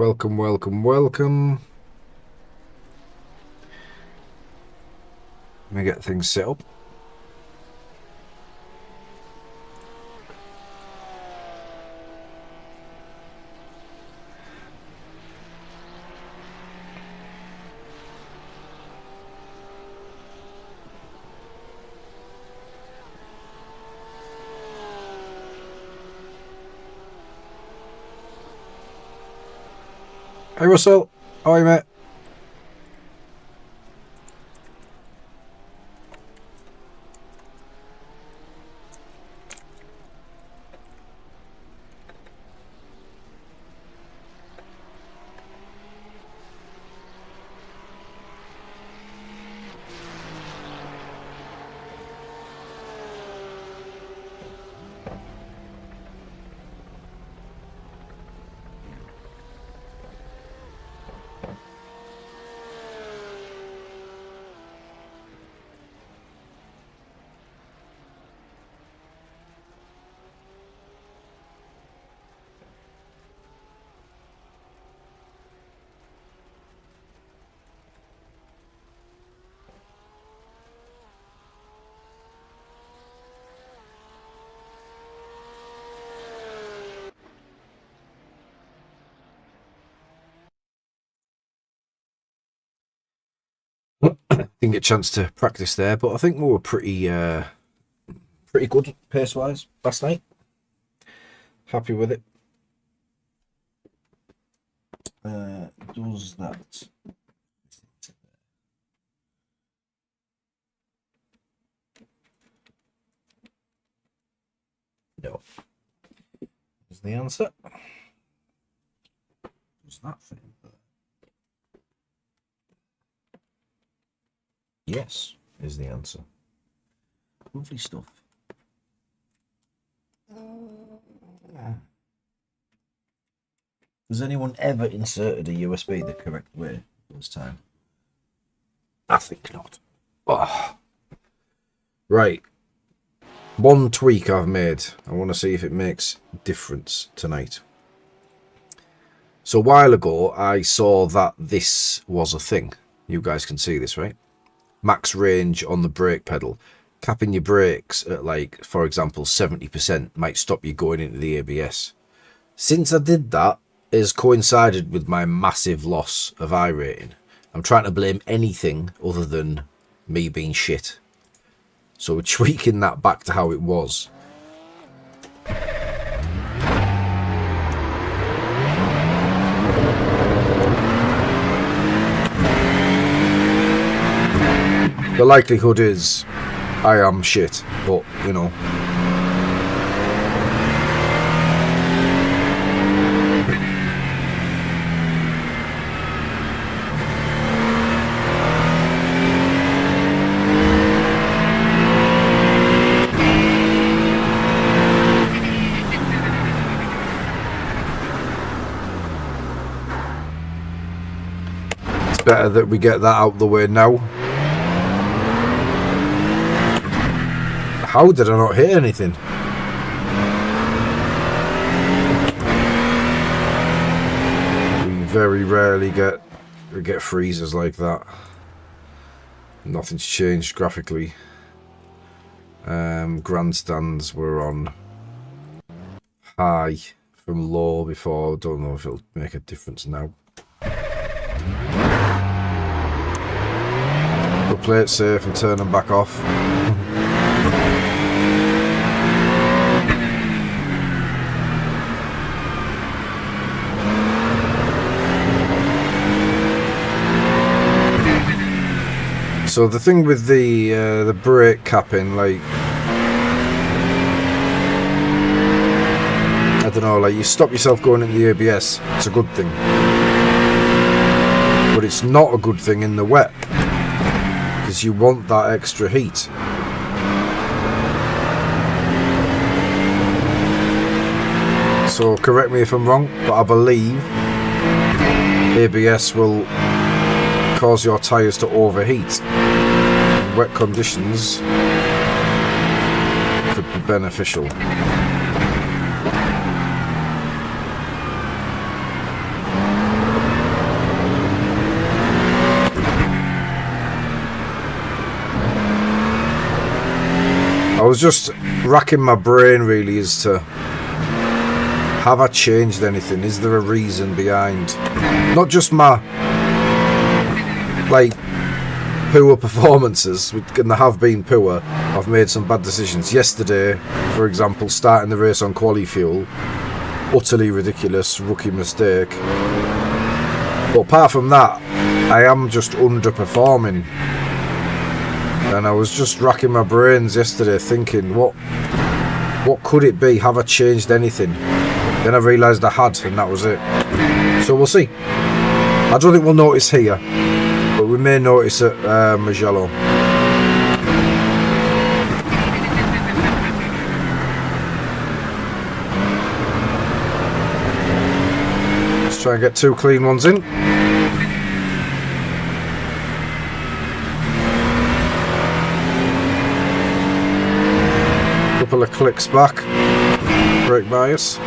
Welcome, welcome, welcome. Let me get things set up. Hey Russell, how are you, mate? Didn't get a chance to practice there, but I think we were pretty good pace-wise last night. Happy with it. Does that? No. Is the answer? Does that thing? Yes, is the answer. Lovely stuff. Has anyone ever inserted a USB the correct way this time? I think not. Oh. Right. One tweak I've made. I want to see if it makes difference tonight. So a while ago, I saw that this was a thing. You guys can see this, right? Max range on the brake pedal. Capping your brakes at, like, for example, 70% might stop you going into the ABS. Since I did that, it has coincided with my massive loss of iRating. I'm trying to blame anything other than me being shit. So we're tweaking that back to how it was. The likelihood is I am shit, but, you know. It's better that we get that out of the way now. How did I not hit anything? We very rarely get freezes like that. Nothing's changed graphically. Grandstands were on high from low before. Don't know if it'll make a difference now. We'll play it safe and turn them back off. So the thing with the brake capping, like, I don't know, like, you stop yourself going into the ABS, it's a good thing. But it's not a good thing in the wet, because you want that extra heat. So correct me if I'm wrong, but I believe ABS will cause your tyres to overheat. In wet conditions, it could be beneficial. was just racking my brain really as to, have I changed anything? Is there a reason behind not just my like poor performances, and there have been poor. I've made some bad decisions. Yesterday, for example, starting the race on quali fuel, utterly ridiculous, rookie mistake. But apart from that, I am just underperforming. And I was just racking my brains yesterday thinking, what could it be? Have I changed anything? Then I realised I had, and that was it. So we'll see. I don't think we'll notice here, but we may notice at Mugello. Let's try and get 2 clean ones in. Couple of clicks back. Brake bias.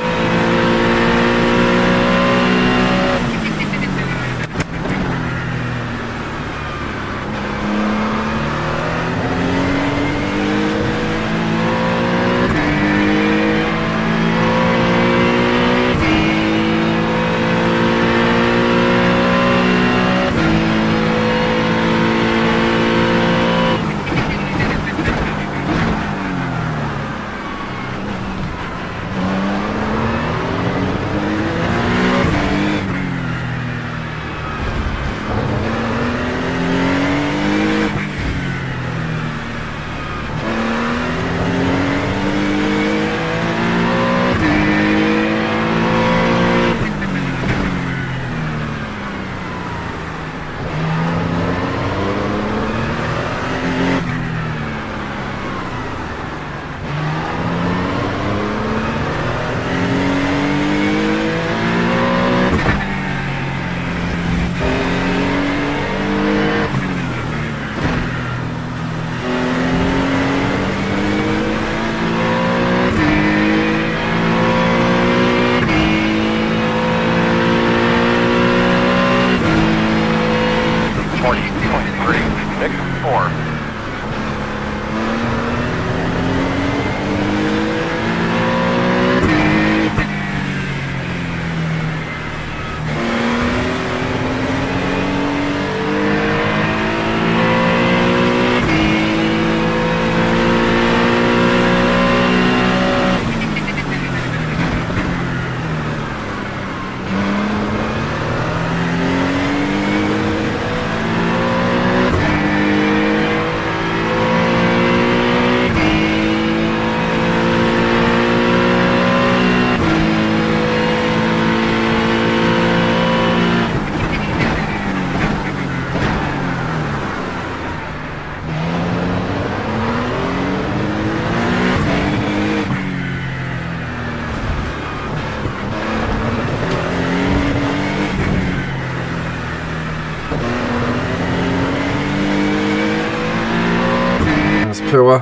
Poor.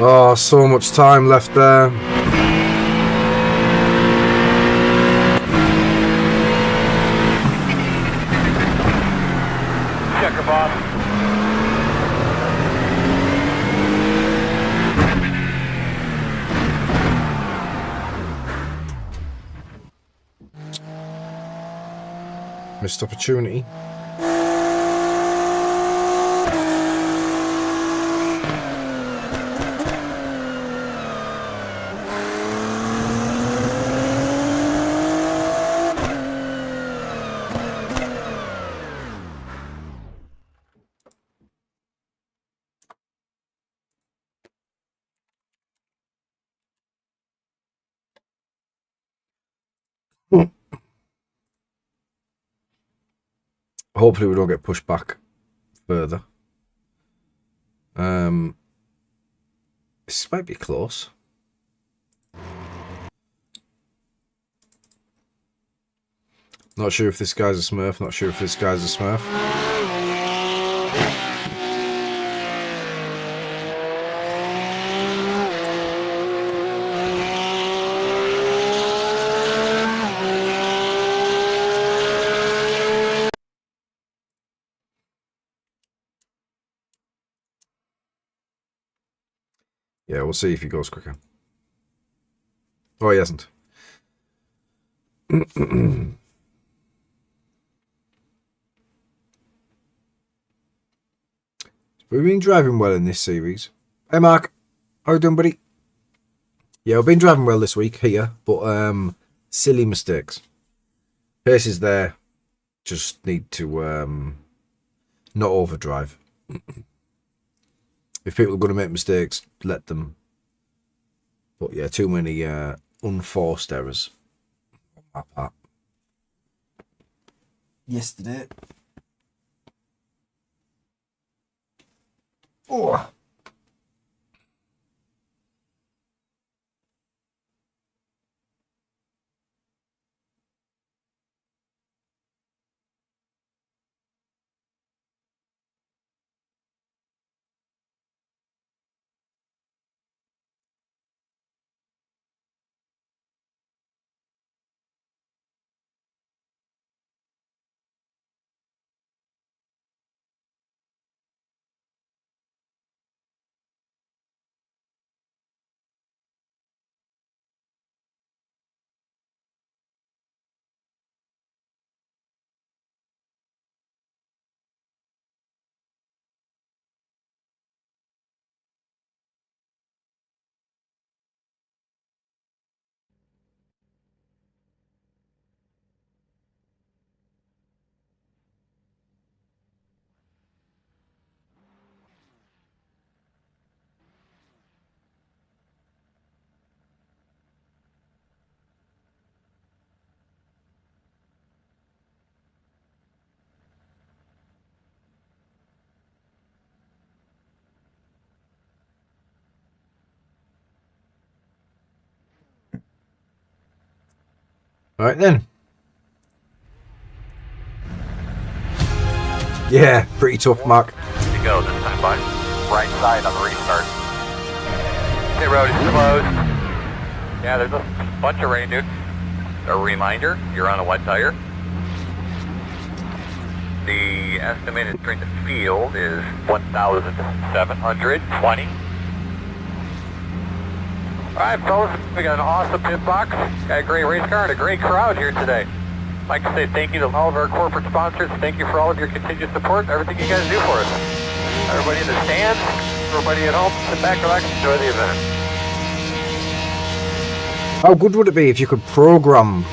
Oh, so much time left there. Checker, Bob. Missed opportunity. Hopefully we don't get pushed back further. This might be close. Not sure if this guy's a smurf. Not sure if this guy's a smurf. Yeah, we'll see if he goes quicker. Oh, he hasn't. We've been driving well in this series. Hey Mark, how you doing, buddy? Yeah, we've been driving well this week here, but silly mistakes. Pace is there. Just need to not overdrive. If people are going to make mistakes, let them. But yeah, too many unforced errors on my part. Yesterday. Oh. Right then. Yeah, pretty tough, Mark. You go this time, bud. Right side on the restart. Hey, road is closed. Yeah, there's a bunch of rain, dude. A reminder, you're on a wet tire. The estimated strength of field is 1,720. Alright, fellas, we got an awesome pit box, got a great race car, and a great crowd here today. I'd like to say thank you to all of our corporate sponsors. Thank you for all of your continued support, everything you guys do for us. Everybody in the stands, everybody at home, sit back, relax, enjoy the event. How good would it be if you could program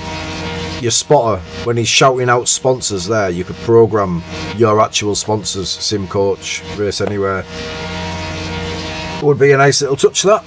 your spotter when he's shouting out sponsors there? You could program your actual sponsors, Sim Coach, Race Anywhere. It would be a nice little touch, that.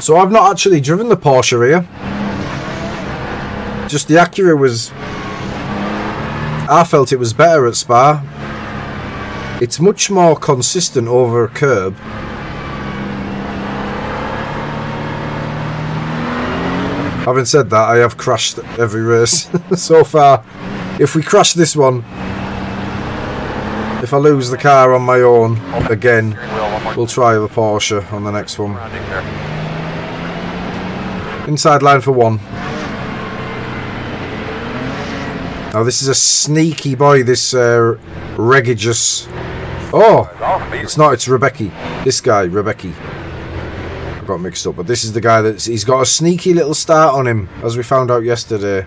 So I've not actually driven the Porsche here. Just the Acura was... I felt it was better at Spa. It's much more consistent over a curb. Having said that, I have crashed every race so far. If we crash this one, if I lose the car on my own again, we'll try the Porsche on the next one. Inside line for one. Now this is a sneaky boy, this Regigius. Oh, it's not, it's Rebecca. This guy, Rebecca. I got mixed up, but this is the guy he's got a sneaky little start on him, as we found out yesterday.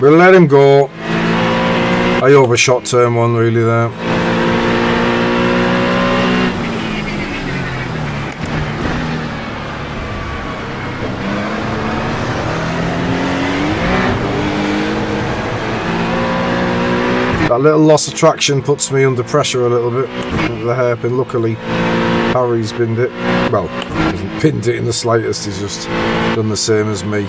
We'll let him go. I overshot turn 1 really there. That little loss of traction puts me under pressure a little bit with the hairpin. Luckily, Harry's pinned it. Well, hasn't pinned it in the slightest, he's just done the same as me.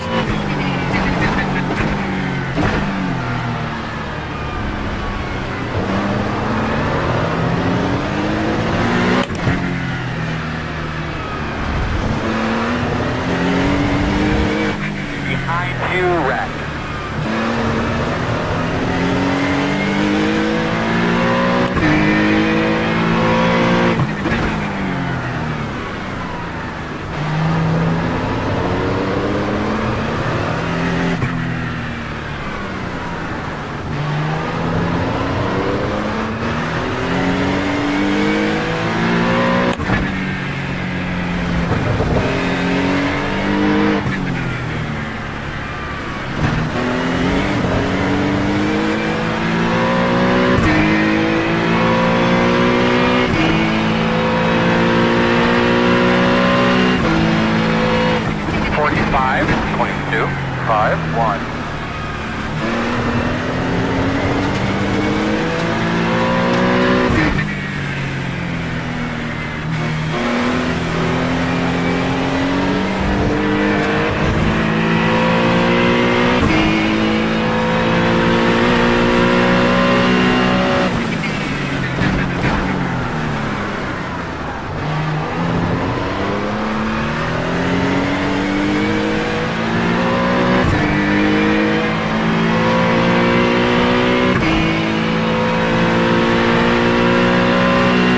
Behind you, wreck.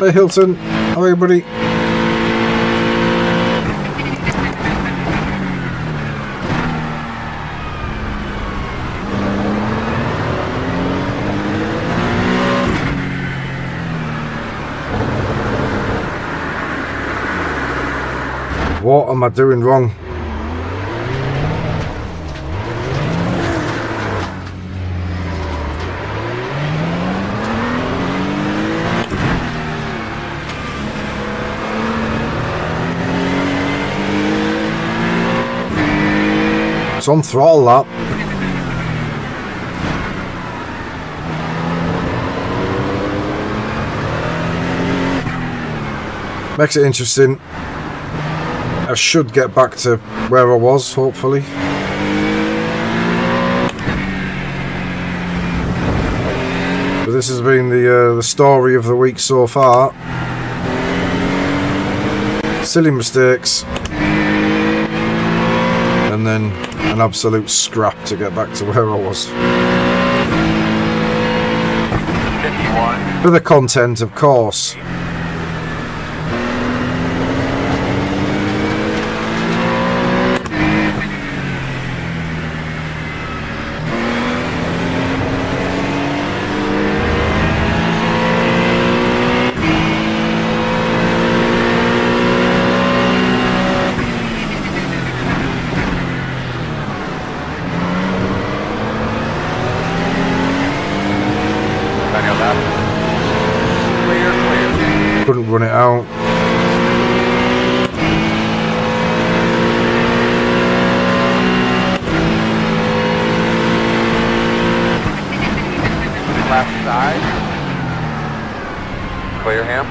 Hey Hilton, how are you, buddy? What am I doing wrong? It's on throttle, that. Makes it interesting. I should get back to where I was, hopefully. But this has been the story of the week so far. Silly mistakes. And then an absolute scrap to get back to where I was. 51. For the content, of course. Couldn't run it out. Left side. Clear him.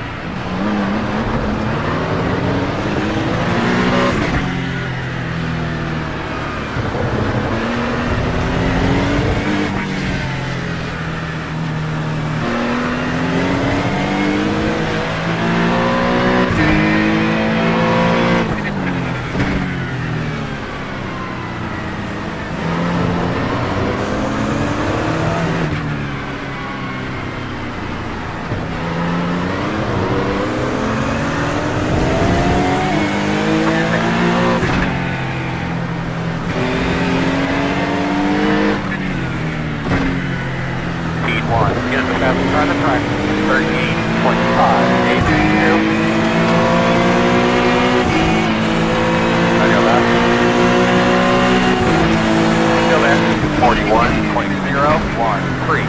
41.013.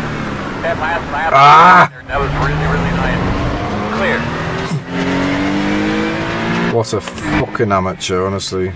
That last lap, that was really, really nice. Clear. What a fucking amateur, honestly.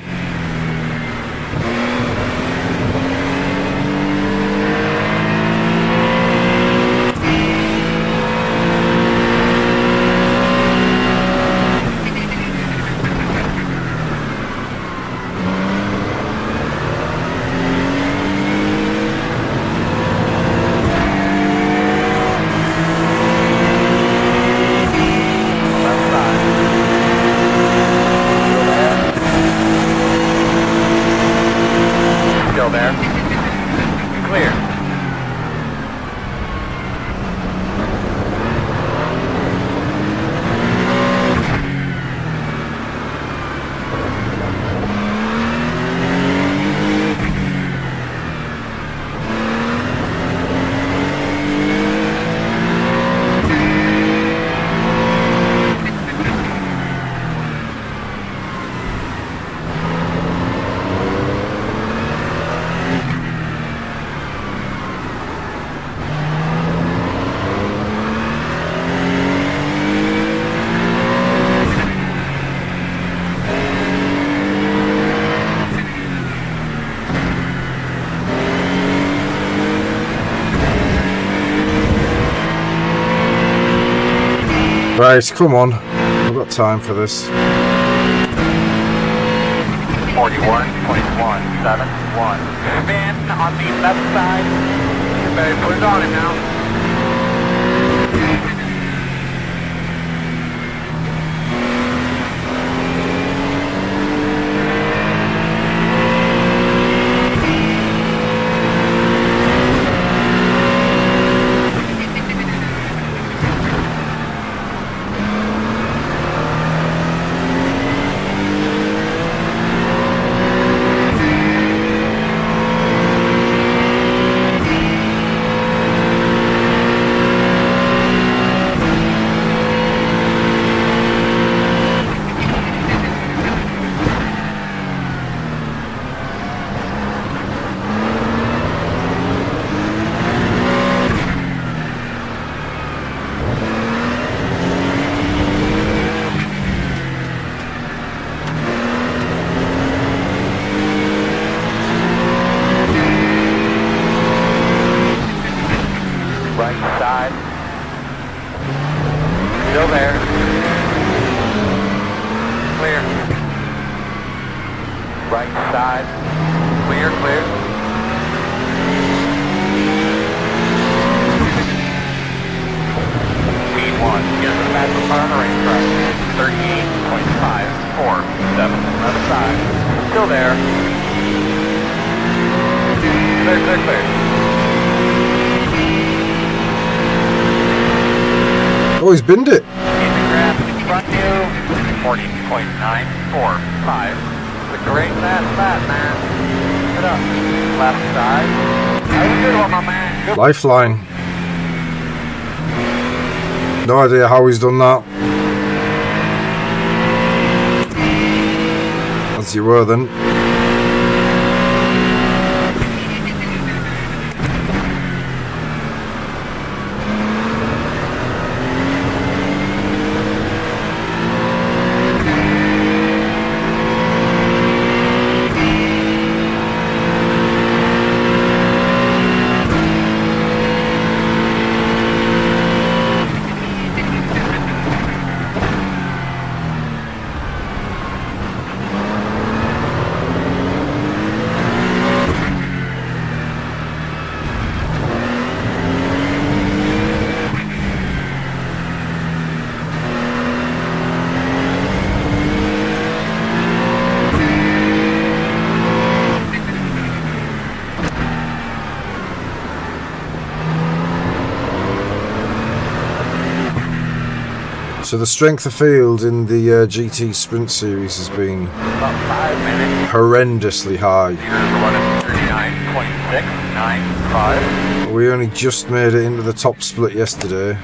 Right, come on. We've got time for this. 41.171. Spin on the left side. You better put it on it now. Still there. Clear. Right side. Clear, clear. Speed 1. Get the fastest car on the racetrack. 38.547. Left side. Still there. Clear, clear, clear. Oh, he's binned it. In the graph in front of you, 40.945. It's a great fast lap, man. Get up. Left side. That was a good one, my man. Good. Lifeline. No idea how he's done that. As you were then. So the strength of field in the GT Sprint Series has been About 5 minutes. horrendously high. Here's 39.695. We only just made it into the top split yesterday,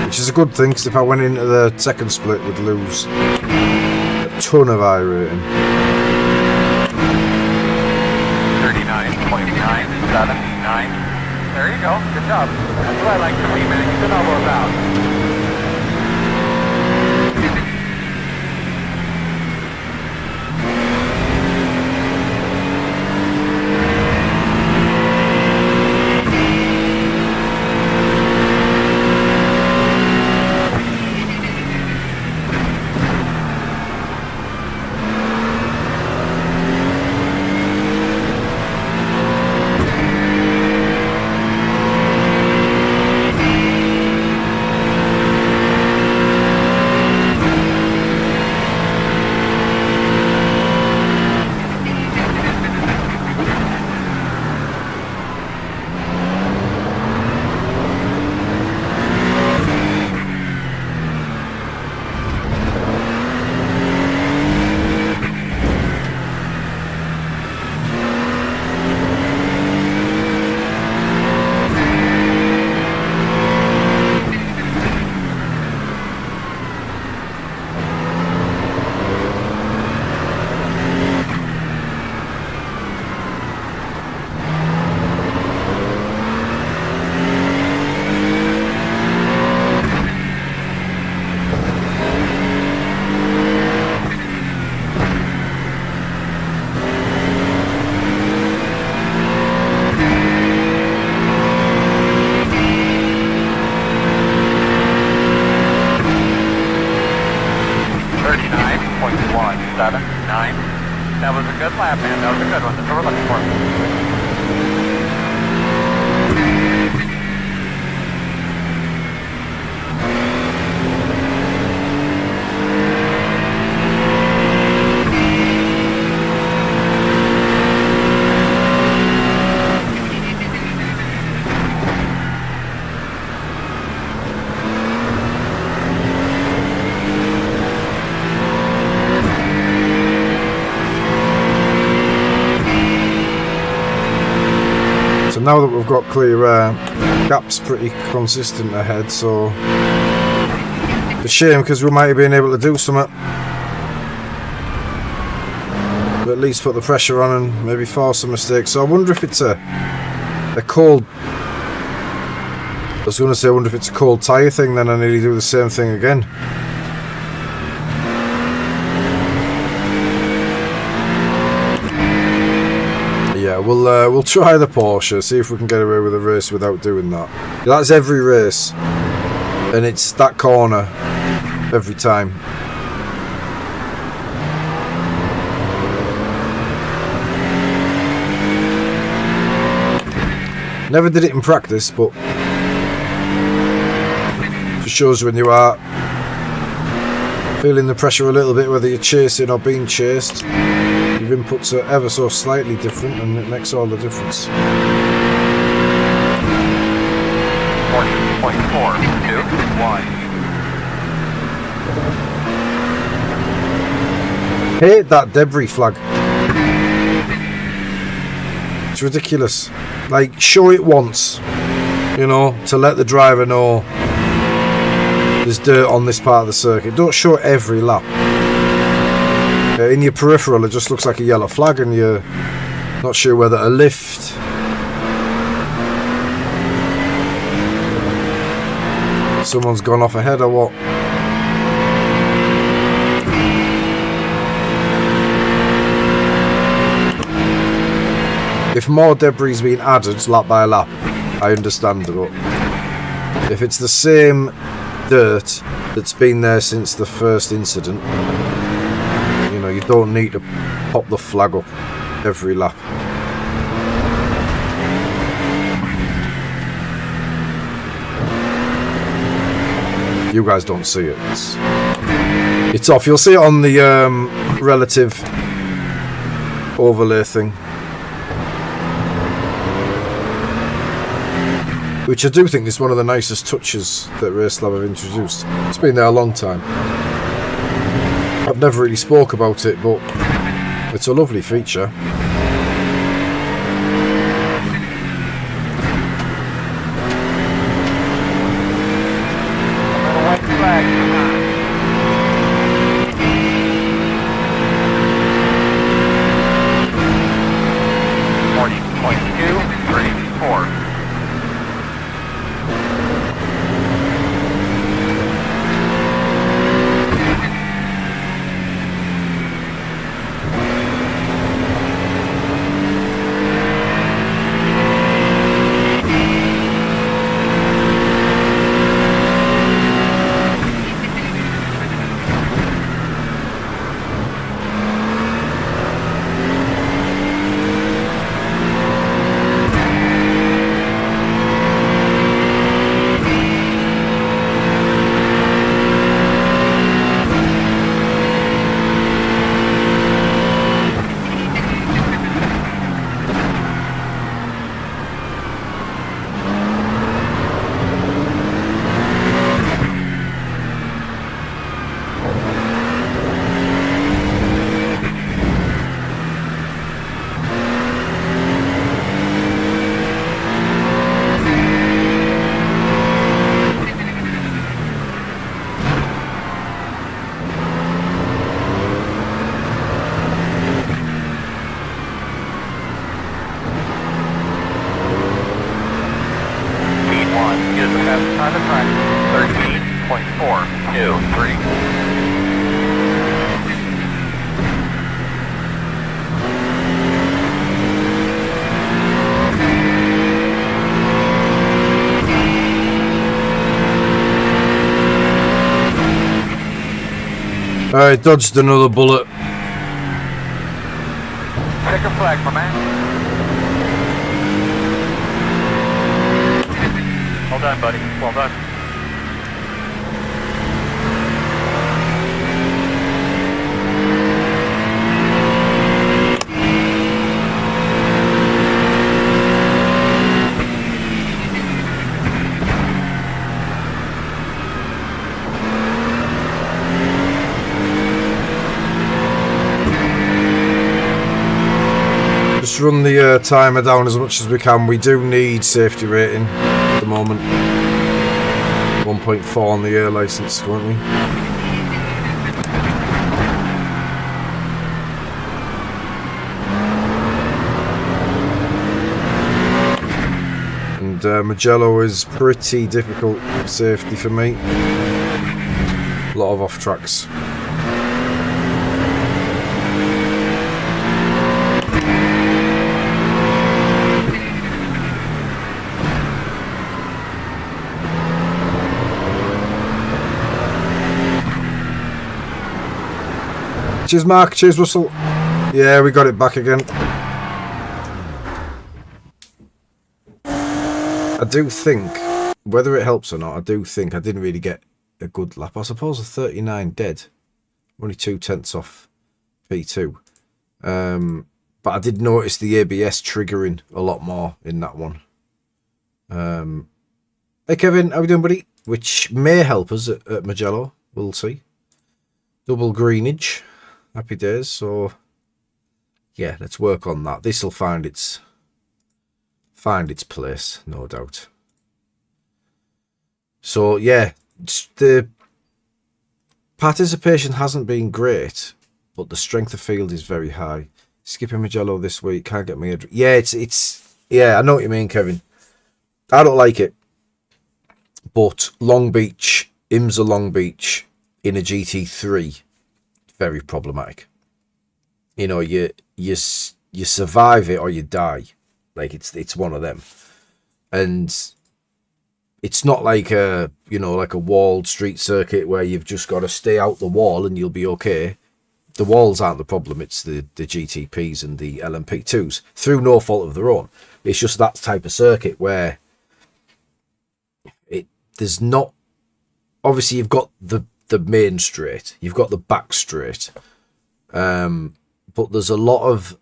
which is a good thing, because if I went into the second split we'd lose a ton of iRating. Good job. That's what I like to see, man. Keep the elbows out. That was a good lap, man. That was a good one. That's what we're looking for. Now that we've got clear air, gap's pretty consistent ahead, so it's a shame because we might have been able to do something, but at least put the pressure on and maybe force some mistakes. So I wonder if it's a cold, I was going to say I wonder if it's a cold tyre thing, then I nearly do the same thing again. Yeah, we'll try the Porsche, see if we can get away with a race without doing that. That's every race, and it's that corner every time. Never did it in practice, but it just shows when you are feeling the pressure a little bit, whether you're chasing or being chased. Your inputs are ever so slightly different, and it makes all the difference. 40.421. Hate that debris flag. It's ridiculous. Like, show it once, you know, to let the driver know there's dirt on this part of the circuit. Don't show it every lap. In your peripheral it just looks like a yellow flag and you're not sure whether to lift. Someone's gone off ahead or what. If more debris is being added lap by lap, I understand it, but if it's the same dirt that's been there since the first incident, you don't need to pop the flag up every lap. You guys don't see it. It's off. You'll see it on the relative overlay thing, which I do think is one of the nicest touches that RaceLab have introduced. It's been there a long time. I've never really spoke about it, but it's a lovely feature. White flag. 40.234. I dodged another bullet. Check a flag, my man. Well done, buddy. Well done. Just run the timer down as much as we can. We do need safety rating at the moment. 1.4 on the air license currently. And Mugello is pretty difficult safety for me. A lot of off tracks. Cheers, Mark. Cheers, Russell. Yeah, we got it back again. I do think, whether it helps or not, I do think I didn't really get a good lap. I suppose a 39 dead. Only 2/10 off P2. But I did notice the ABS triggering a lot more in that one. Hey, Kevin. How we doing, buddy? Which may help us at Mugello. We'll see. Double greenage. Happy days. So yeah, let's work on that. This will find its place, no doubt. So yeah, the participation hasn't been great, but the strength of field is very high. Skipping Mugello this week, can't get me. Yeah, it's yeah, I know what you mean, Kevin. I don't like it, but Long Beach, IMSA Long Beach in a GT3. Very problematic. You know, you survive it or you die. Like it's one of them, and it's not like a like a walled street circuit where you've just got to stay out the wall and you'll be okay. The walls aren't the problem. It's the GTPs and the LMP2s through no fault of their own. It's just that type of circuit where there's not. Obviously, you've got the main straight, you've got the back straight, but there's a lot of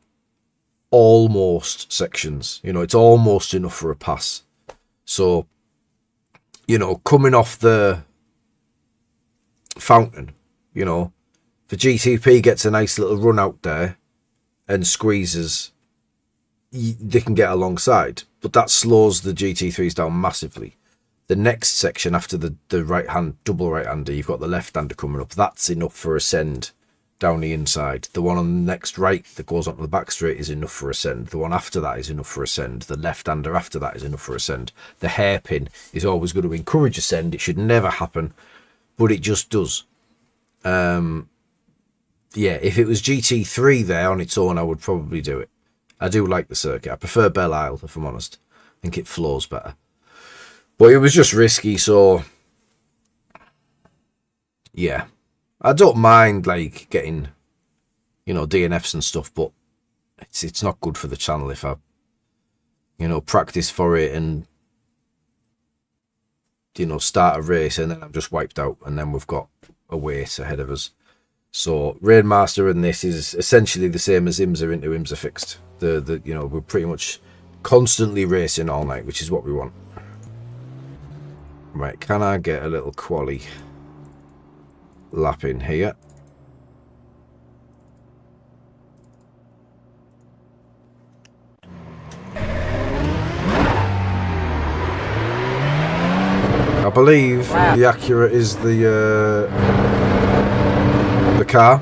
almost sections. You know, it's almost enough for a pass. So, you know, coming off the fountain, you know, the GTP gets a nice little run out there and squeezes, they can get alongside, but that slows the GT3s down massively. The next section after the right hand double right hander, you've got the left hander coming up. That's enough for ascend down the inside. The one on the next right that goes onto the back straight is enough for ascend. The one after that is enough for ascend. The left hander after that is enough for ascend. The hairpin is always going to encourage ascend. It should never happen, but it just does. Yeah, if it was GT3 there on its own, I would probably do it. I do like the circuit. I prefer Belle Isle, if I'm honest. I think it flows better. But it was just risky, so yeah. I don't mind like getting, you know, DNFs and stuff, but it's not good for the channel if I, you know, practice for it and, you know, start a race and then I'm just wiped out and then we've got a race ahead of us. So Rainmaster and this is essentially the same as IMSA into IMSA fixed. The you know, we're pretty much constantly racing all night, which is what we want. Right, can I get a little quali lap in here? I believe the Acura is the car.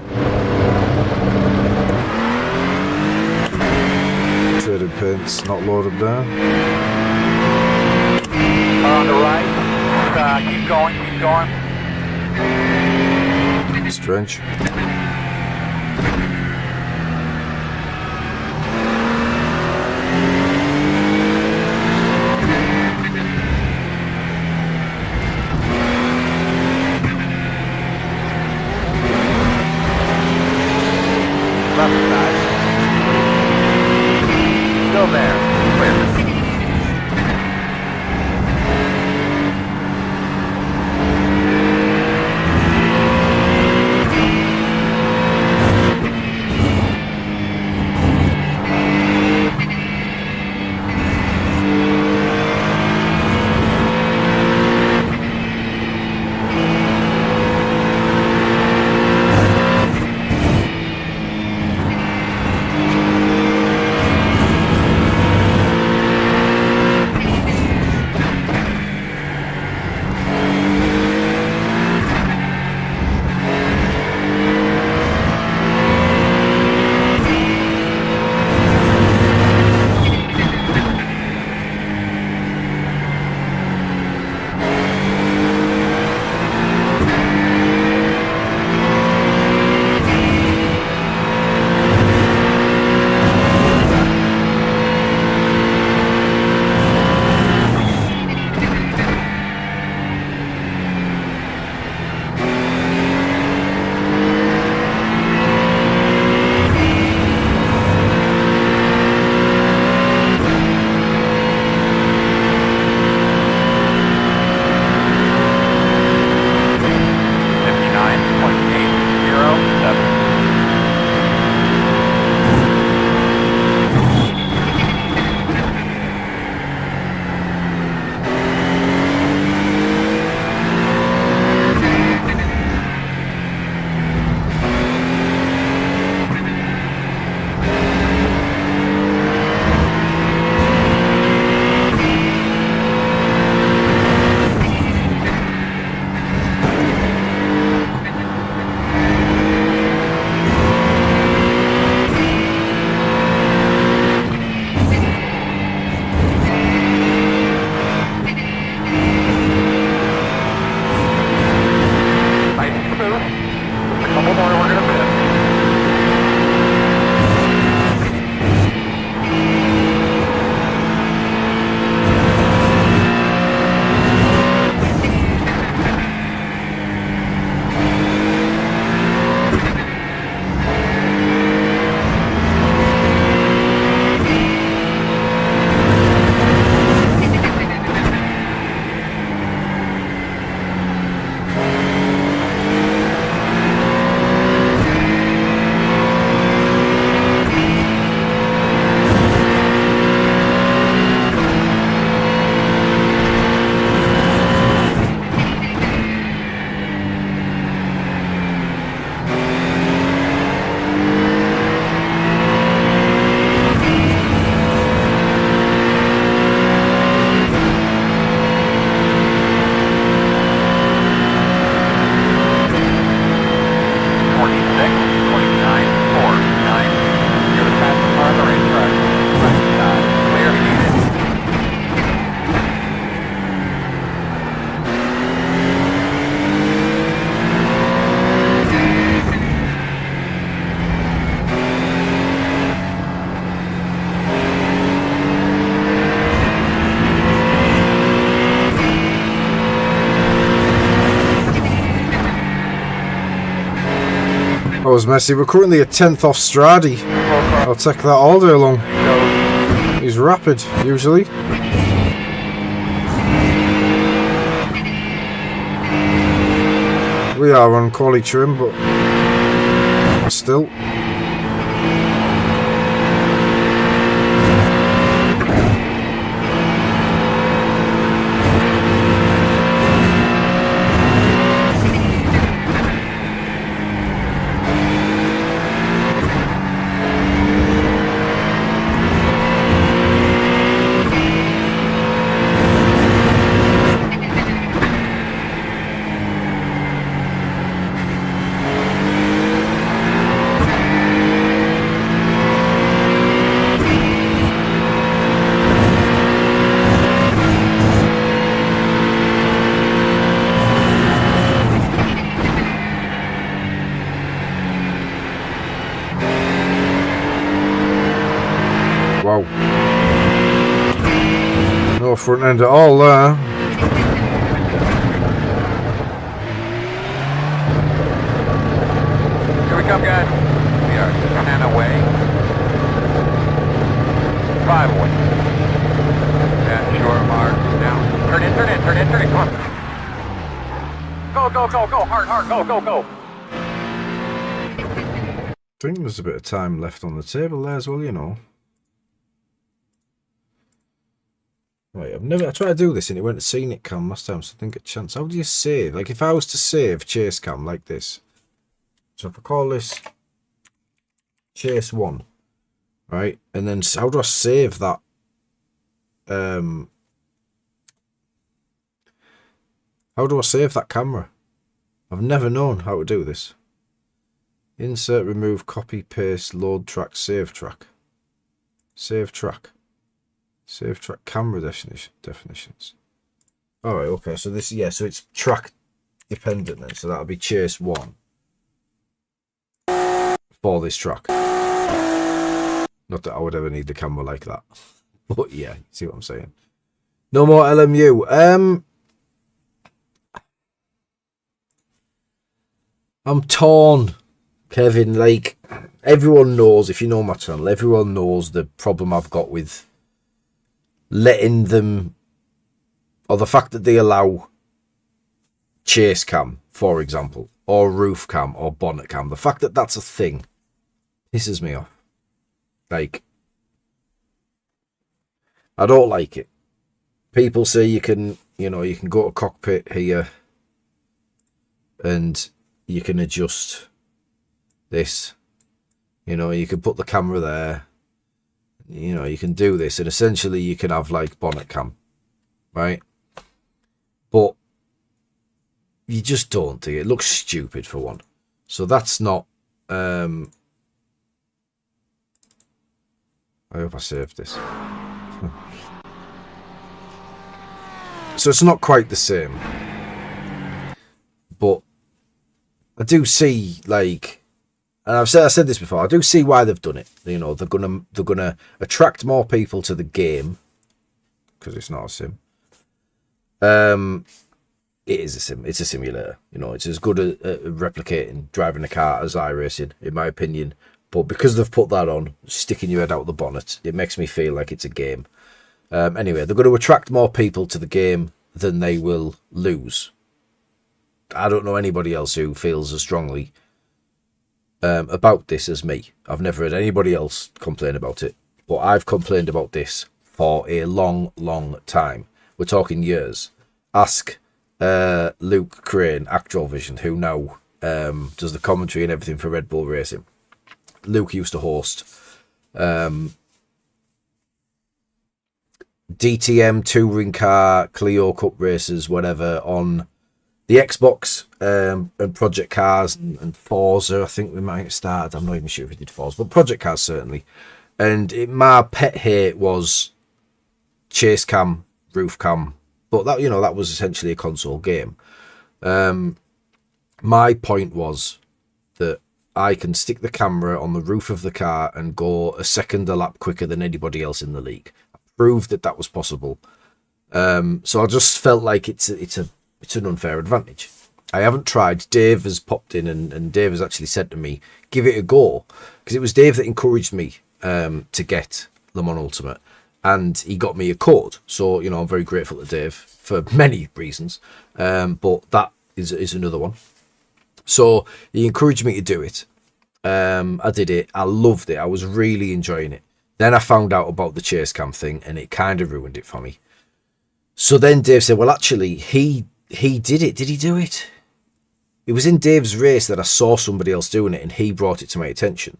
Trading paints not loaded there. On the right. Keep going, keep going. Strange. still there. Clear. That was messy. We're currently a 10th off Stradi. I'll take that all day long. He's rapid, usually. We are on quality trim, but still. Wow. No front end at all there. Here we come, guys. We are 10 away. 5 away. That short mark down. Turn in, turn in, turn in, turn in. Come on. Go, go, go, go. Hard, hard. Go, go, go. I think there's a bit of time left on the table there as well, you know. Right, I tried to do this and it went to scenic cam last time, so I didn't get a chance. How do you save? Like, if I was to save chase cam like this, so if I call this chase 1, right, and then how do I save that? How do I save that camera? I've never known how to do this. Insert, remove, copy, paste, load track, save track. Save track. Save track camera definitions. Alright, okay, so this, yeah, so it's track dependent then, so that'll be chase 1 for this track. Not that I would ever need the camera like that. But yeah, you see what I'm saying. No more LMU. I'm torn, Kevin. Like, everyone knows, if you know my channel, everyone knows the problem I've got with letting them, or the fact that they allow chase cam, for example, or roof cam, or bonnet cam. The fact that that's a thing pisses me off. Like, I don't like it. People say you can, you know, you can go to cockpit here and you can adjust this. You know, you can put the camera there. You know, you can do this, and essentially you can have like bonnet cam, right? But you just don't do it. It looks stupid for one. So that's not. I hope I saved this. So it's not quite the same, but I do see, like, and I said this before, I do see why they've done it. You know, they're gonna attract more people to the game because it's not a sim. It is a sim. It's a simulator. You know, it's as good at replicating driving a car as iRacing, in my opinion. But because they've put that on, sticking your head out the bonnet, it makes me feel like it's a game. Anyway, they're going to attract more people to the game than they will lose. I don't know anybody else who feels as strongly about this as me. I've never heard anybody else complain about it, but I've complained about this for a long, long time. We're talking years. Ask Luke Crane, Actual Vision, who now does the commentary and everything for Red Bull Racing. Luke used to host DTM touring car, Clio Cup races, whatever, on the Xbox and Project Cars and Forza. I think we might have started. I'm not even sure if we did Forza, but Project Cars certainly. And my pet hate was chase cam, roof cam, but that, you know, that was essentially a console game. My point was that I can stick the camera on the roof of the car and go a second a lap quicker than anybody else in the league. I proved that was possible. So I just felt like it's an unfair advantage. I haven't tried. Dave has popped in and Dave has actually said to me, give it a go. Because it was Dave that encouraged me to get Le Mans Ultimate. And he got me a code. So, you know, I'm very grateful to Dave for many reasons. But that is another one. So he encouraged me to do it. I did it. I loved it. I was really enjoying it. Then I found out about the chase cam thing and it kind of ruined it for me. So then Dave said, well, actually, he did it. Did he do it? It was in Dave's race that I saw somebody else doing it and he brought it to my attention.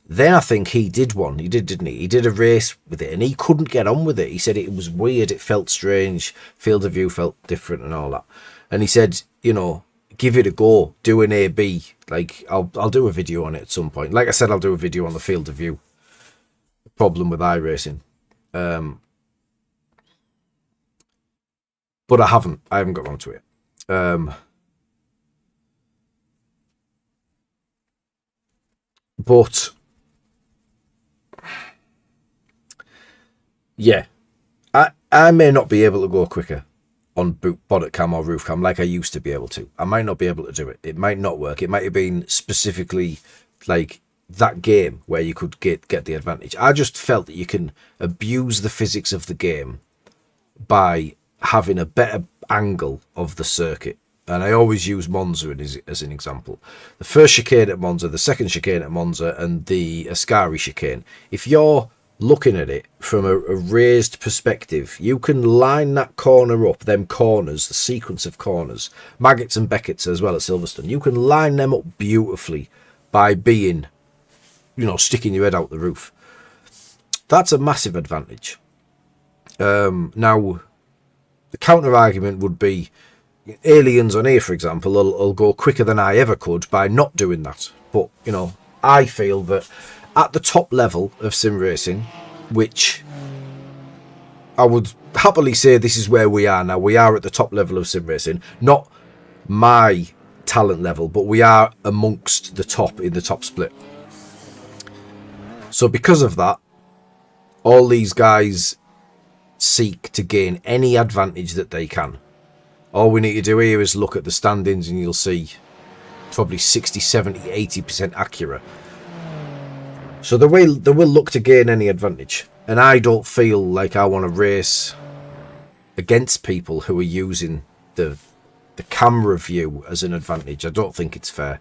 Then I think he did one. He did, didn't he? He did a race with it and he couldn't get on with it. He said it was weird. It felt strange. Field of view felt different and all that. And he said, you know, give it a go. Do an A/B. Like, I'll do a video on it at some point. Like I said, I'll do a video on the field of view problem with iRacing. But I haven't got around to it. But yeah, I may not be able to go quicker on bonnet cam or roof cam like I used to be able to. I might not be able to do it. It might not work. It might have been specifically like that game where you could get the advantage. I just felt that you can abuse the physics of the game by having a better angle of the circuit. And I always use Monza as an example. The first chicane at Monza, the second chicane at Monza, and the Ascari chicane. If you're looking at it from a raised perspective, you can line that corner up, them corners, the sequence of corners, Maggots and Beckett's as well at Silverstone. You can line them up beautifully by being, sticking your head out the roof. That's a massive advantage. Now, the counter argument would be aliens on here, for example, will go quicker than I ever could by not doing that. But, I feel that at the top level of sim racing, which I would happily say this is where we are now. We are at the top level of sim racing. Not my talent level, but we are amongst the top in the top split. So because of that, all these guys seek to gain any advantage that they can. All we need to do here is look at the standings and you'll see probably 60, 70, 80% accurate. So they will look to gain any advantage. And I don't feel like I want to race against people who are using the camera view as an advantage. I don't think it's fair.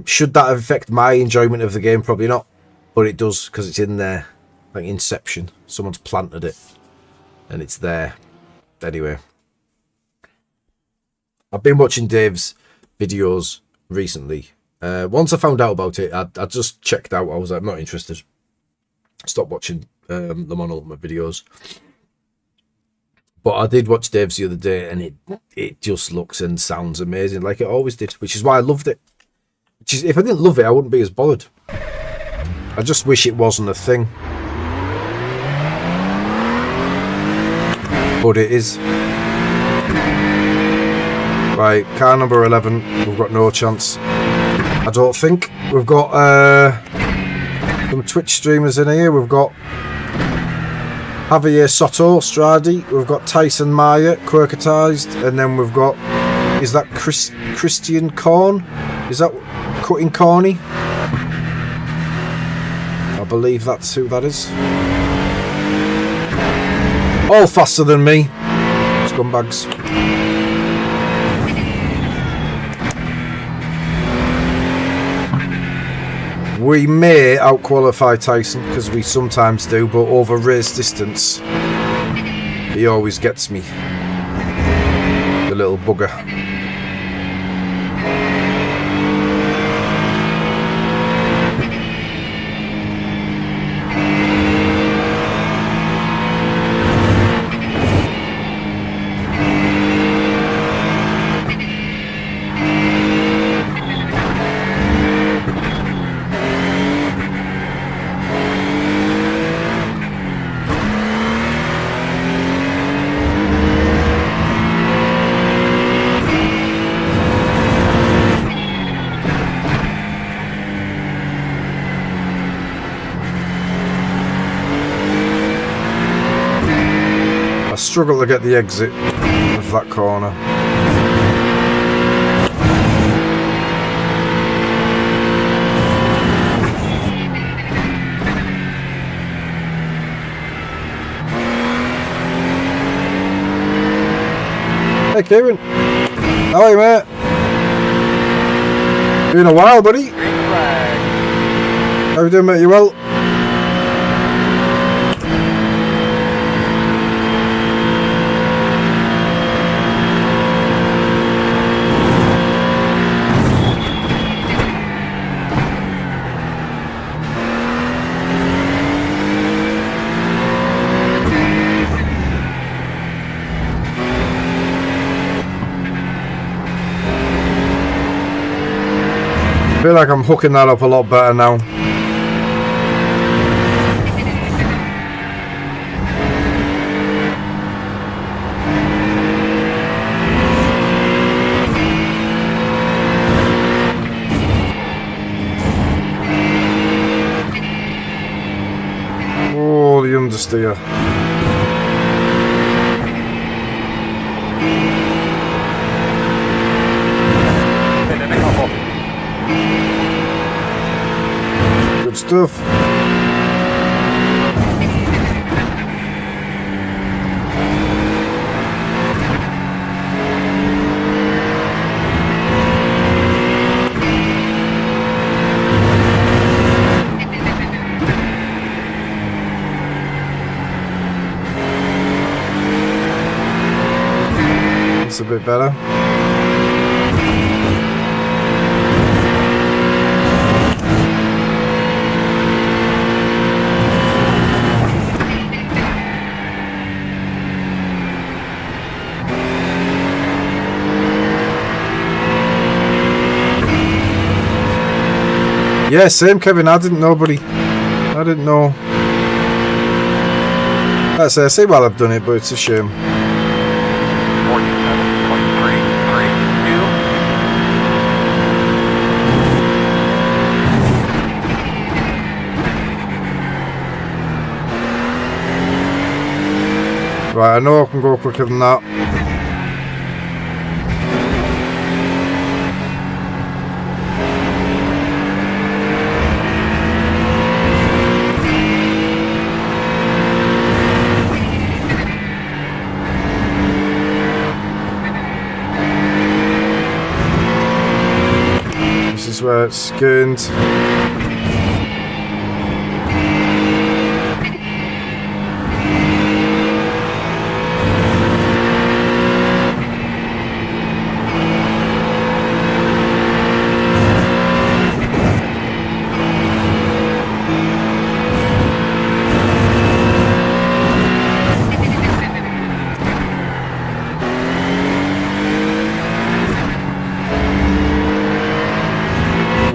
Should that affect my enjoyment of the game? Probably not. But it does, because it's in there. Like Inception. Someone's planted it. And it's there. Anyway. I've been watching Dave's videos recently. Once I found out about it, I just checked out. I was like, I'm not interested. Stopped watching them on Ultimate videos. But I did watch Dave's the other day, and it just looks and sounds amazing, like it always did, which is why I loved it. If I didn't love it, I wouldn't be as bothered. I just wish it wasn't a thing. But it is. Right, car number 11, we've got no chance. I don't think. We've got some Twitch streamers in here. We've got Javier Soto, Stradi. We've got Tyson Maya, Quirkatized. And then we've got, is that Christian Korn? Is that Cutting Corny? I believe that's who that is. All faster than me. Scumbags. We may outqualify Tyson, because we sometimes do, but over race distance, he always gets me. The little bugger. Struggle to get the exit of that corner. Hey Kieran, how are you, mate? Been a while, buddy. How you doing, mate? You well? I feel like I'm hooking that up a lot better now. Oh, the understeer. stuff. It's a bit better. Yeah, same, Kevin. I didn't know, buddy. I didn't know. That's I say while I've done it, but it's a shame. 47, 23, 2. Right, I know I can go quicker than that. This is where it's skinned.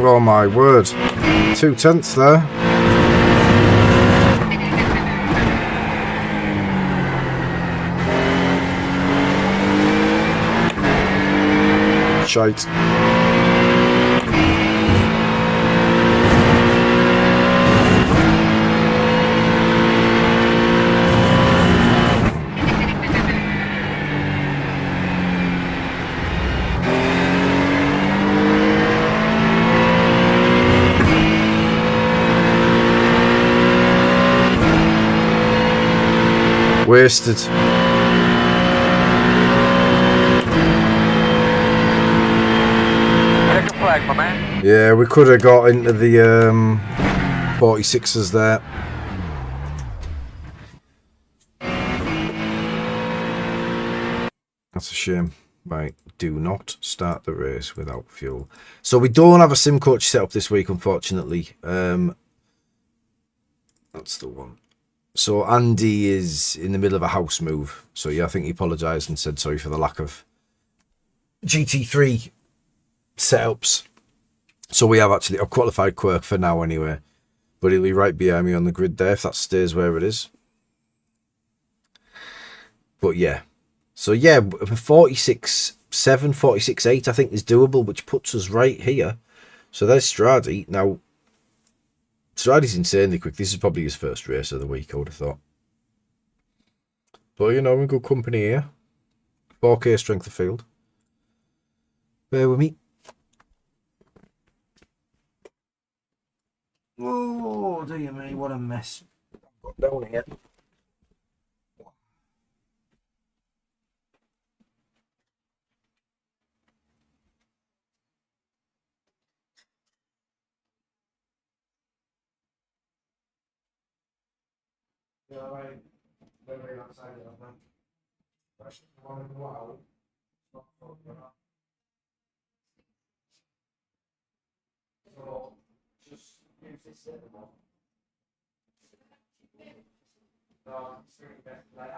Oh my word. 2/10 there. Shite. Wasted. Check your flag, my man. Yeah, we could have got into the 46ers there. That's a shame. Right, do not start the race without fuel. So we don't have a sim coach set up this week, unfortunately. That's the one. So Andy is in the middle of a house move. So yeah, I think he apologised and said sorry for the lack of GT3 setups. So we have actually a qualified Quirk for now anyway. But he'll be right behind me on the grid there if that stays where it is. But yeah. So yeah, 46.7, 46.8 I think is doable, which puts us right here. So there's Stradi. Now, Stradi's insanely quick. This is probably his first race of the week, I would have thought. But, you know, we're in good company here. 4K strength of field. Bear with me. Oh, dear me, what a mess. Got down here. Yeah, right. Very outside of that. That's one wow. So, just use this anymore. Like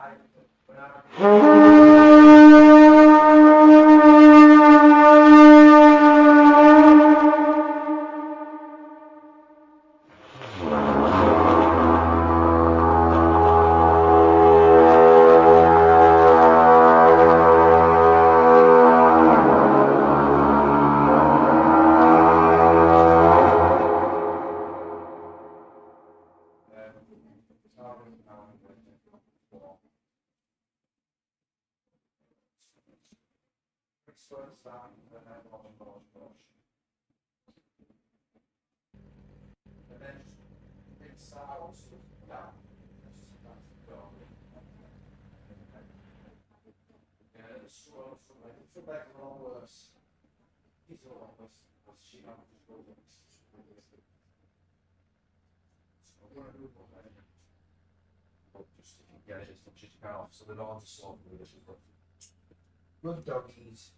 So they're not slow with it. Good doggies.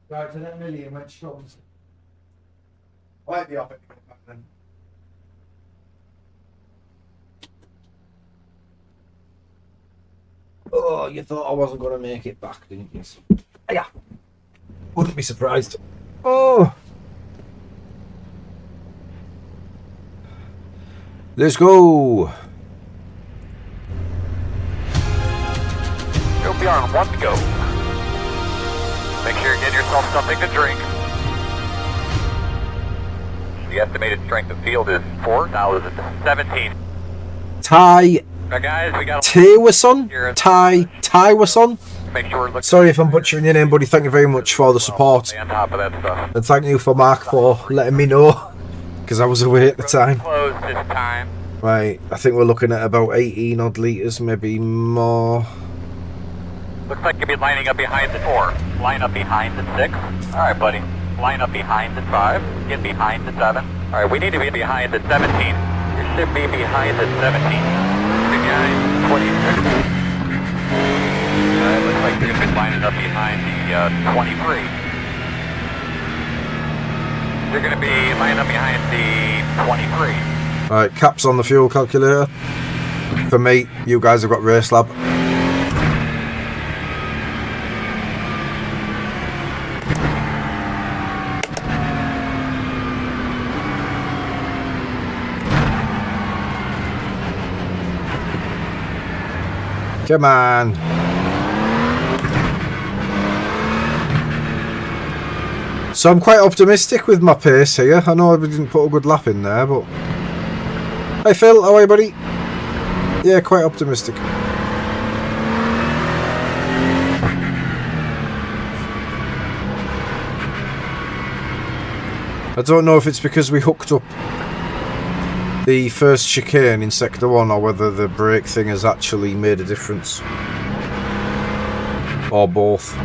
Right, to that million when she comes. Might be off it back then. Oh, you thought I wasn't going to make it back, didn't you? Yeah. Wouldn't be surprised. Oh. Let's go. You'll be on 1 to go. Make sure you're getting yourself something to drink. The estimated strength of field is 4,017. Ty Guys, we got Tawason? Tawason? make sure we're looking. Sorry if I'm butchering your name, buddy. Thank you very much for the support. Stay on top of that stuff. And thank you for Mark for letting me know. Because I was away at the time. Closed this time. Right, I think we're looking at about 18 odd litres, maybe more. Looks like you'll be lining up behind the 4. Line up behind the 6. Alright, buddy. Line up behind the 5. Get behind the 7. Alright, we need to be behind the 17. You should be behind the 17. Behind 26. It looks like you're going to be lining up behind the 23. You're going to be lining up behind the 23. Right, caps on the fuel calculator. For me, you guys have got Race Lab. Come on. So I'm quite optimistic with my pace here. I know I didn't put a good lap in there, but... Hey Phil, how are you, buddy? Yeah, quite optimistic. I don't know if it's because we hooked up the first chicane in Sector 1 or whether the brake thing has actually made a difference. Or both.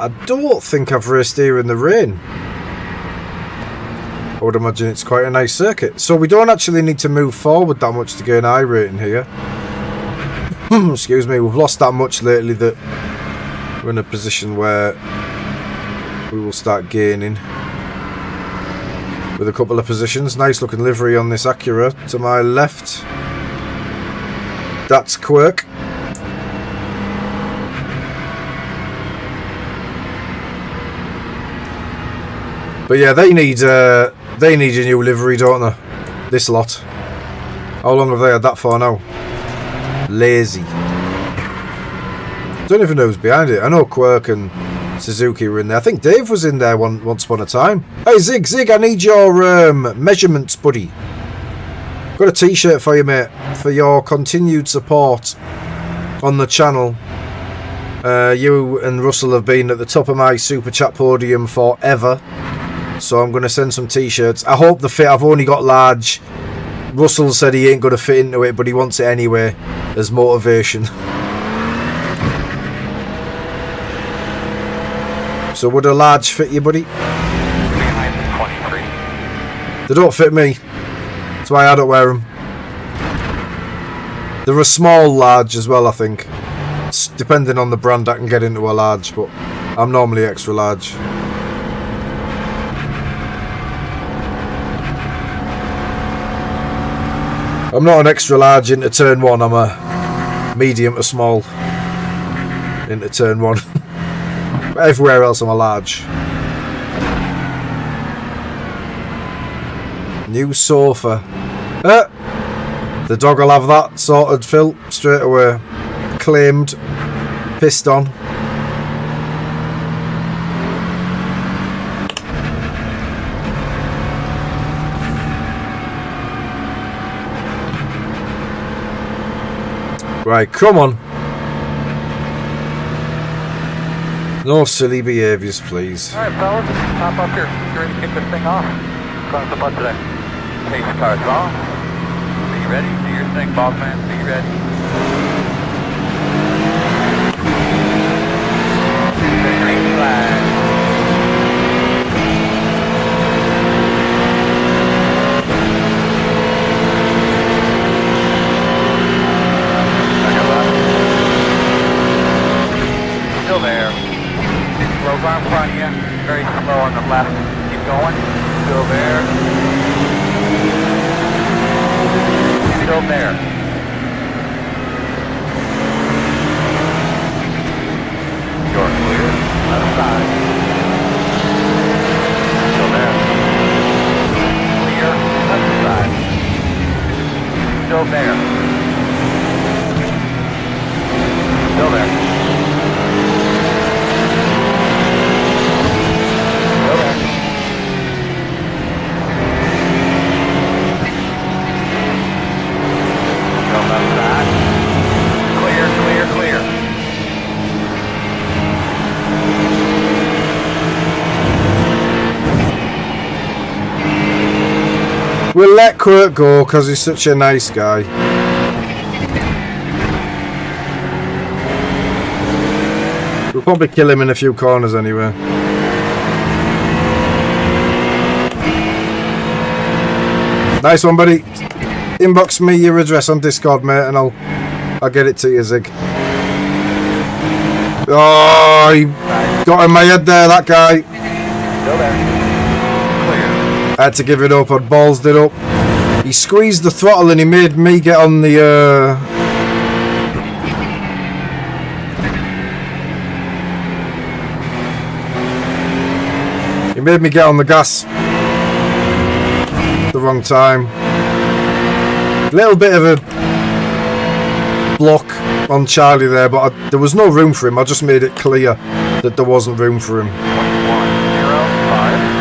I don't think I've raced here in the rain. I would imagine it's quite a nice circuit. So we don't actually need to move forward that much to gain I rating here. Excuse me, we've lost that much lately that we're in a position where we will start gaining with a couple of positions. Nice looking livery on this Acura to my left. That's Quirk. But yeah, they need a new livery, don't they? This lot. How long have they had that for now? Lazy. Don't even know who's behind it. I know Quirk and Suzuki were in there. I think Dave was in there once upon a time. Hey Zig, I need your measurements, buddy. Got a t-shirt for you, mate, for your continued support on the channel. You and Russell have been at the top of my super chat podium forever. So I'm going to send some t-shirts. I hope the fit. I've only got large. Russell said he ain't going to fit into it, but he wants it anyway as motivation. So would a large fit you, buddy? Behind the 23. They don't fit me. That's why I don't wear them. They're a small large as well, I think. depending on the brand, I can get into a large, but I'm normally extra large. I'm not an extra large into turn 1, I'm a medium to small into turn 1. Everywhere else I'm a large. New sofa. The dog will have that sorted, Phil, straight away. Claimed. Pissed on. Right, come on. No silly behaviours, please. Alright, fellas, hop up here. You ready to kick this thing off? Cross the butt today. Pace cards off. Be ready. Do your thing, boss man. Be ready. The green flag. Still there. Slow car in front of you. Very slow on the left. Keep going. Still there. Still there. You're clear. Left side. Still there. Clear. Left side. Still there. Still there. We'll let Kurt go because he's such a nice guy. We'll probably kill him in a few corners anyway. Nice one, buddy. Inbox me your address on Discord, mate, and I'll get it to you, Zig. Oh, he got in my head there, that guy. Still there. I had to give it up, I'd ballsed it up. He squeezed the throttle and he made me get on the he made me get on the gas the wrong time. Little bit of a block on Charlie there, but there was no room for him. I just made it clear that there wasn't room for him. 21.05.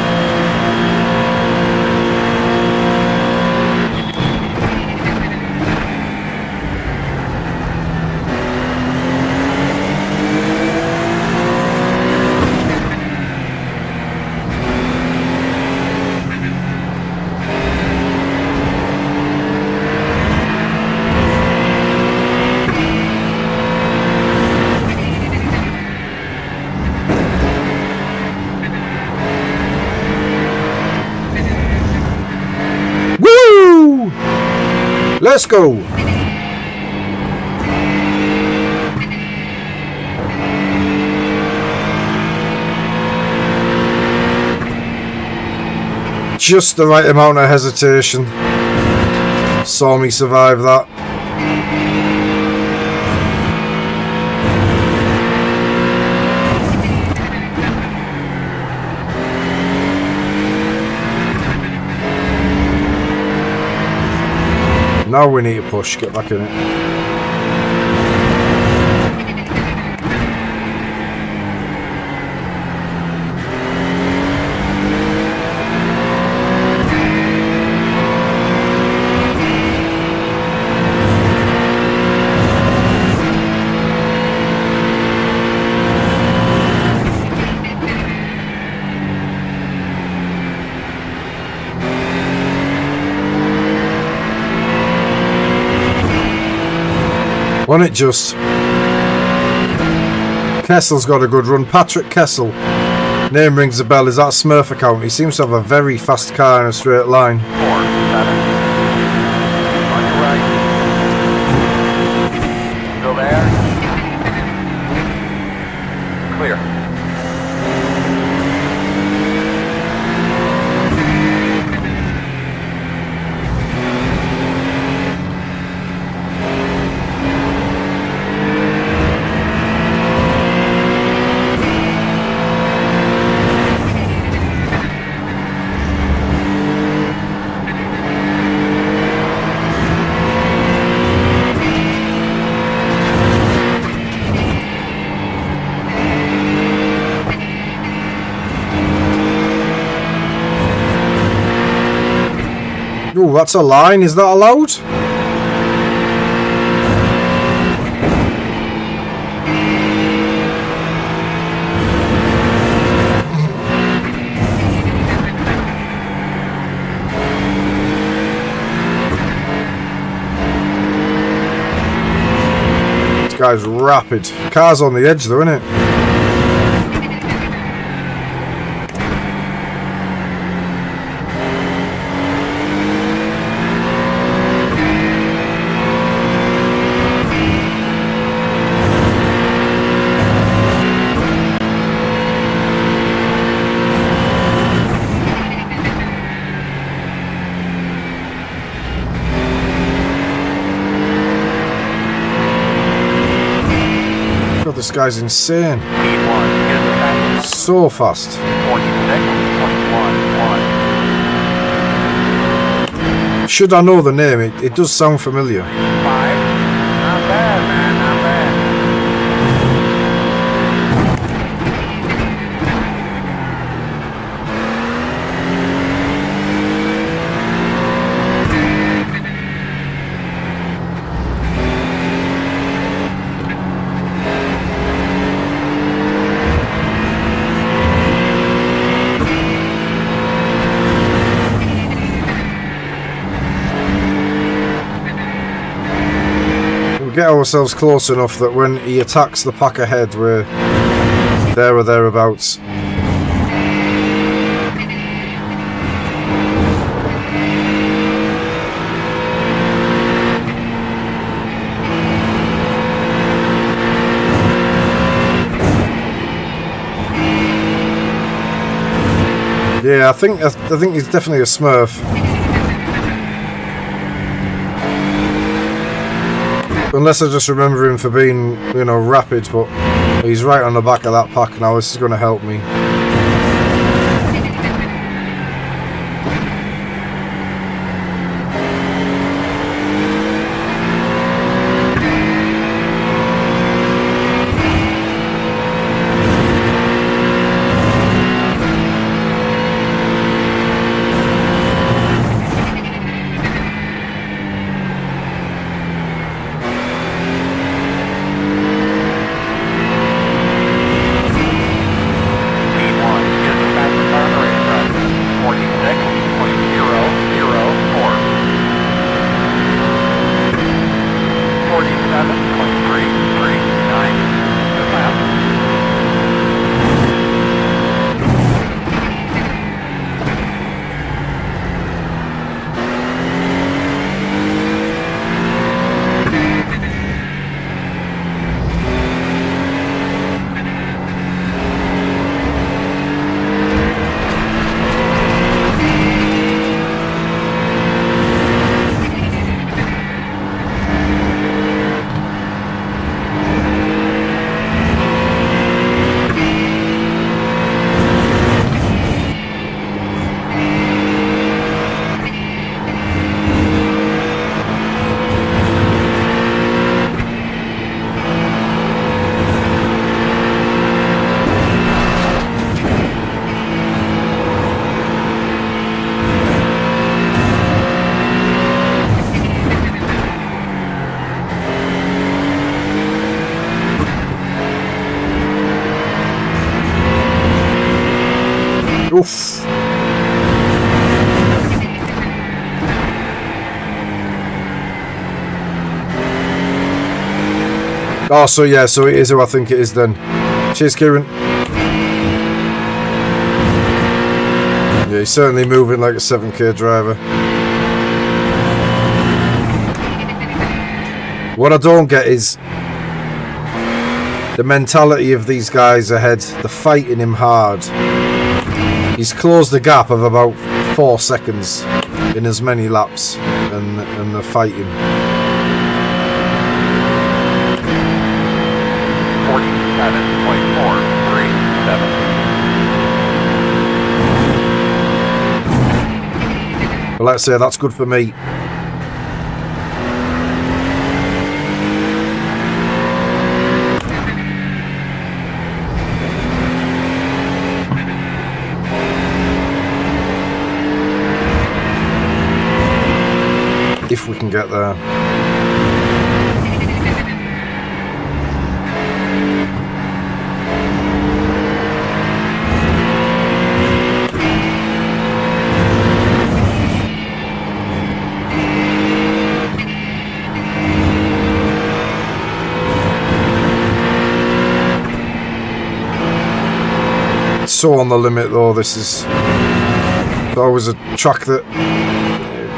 Let's go! Just the right amount of hesitation. Saw me survive that. Now we need to push, get back in it. Wasn't it just? Kessel's got a good run. Patrick Kessel. Name rings a bell. Is that a Smurf account? He seems to have a very fast car in a straight line. 4, 7. On your right. Still there. Oh, that's a line. Is that allowed? This guy's rapid. Car's on the edge though, isn't it? This guy's insane. So fast. 46.1. Should I know the name? It does sound familiar. 5. Not bad, man. Not bad. Get ourselves close enough that when he attacks the pack ahead, we're there or thereabouts. Yeah, I think he's definitely a Smurf. Unless I just remember him for being, you know, rapid, but he's right on the back of that pack now. This is going to help me. Oof. Oh, so yeah, so it is who I think it is then. Cheers, Kieran. Yeah, he's certainly moving like a 7K driver. What I don't get is the mentality of these guys ahead. They're fighting him hard. He's closed the gap of about 4 seconds in as many laps, and they're fighting. 47.437. But let's say that's good for me. If we can get there. So on the limit though, this is always a track that you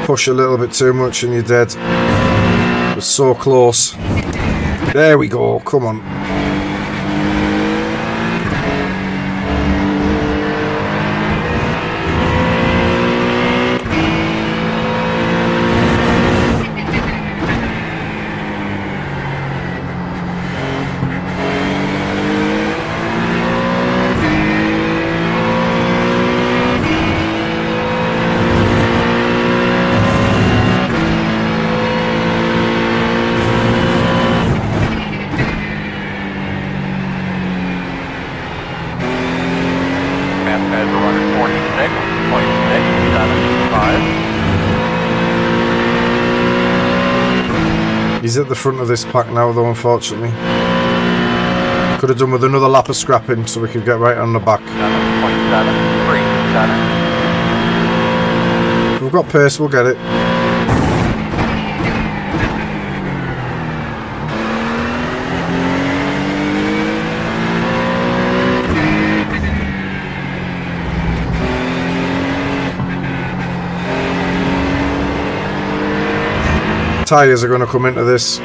push a little bit too much and you're dead. We're so close. There we go, come on. He's at the front of this pack now though, unfortunately. Could have done with another lap of scrapping so we could get right on the back. 7.737. If we've got pace, we'll get it. Tyres are going to come into this.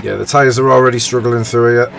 Yeah, the tyres are already struggling through here.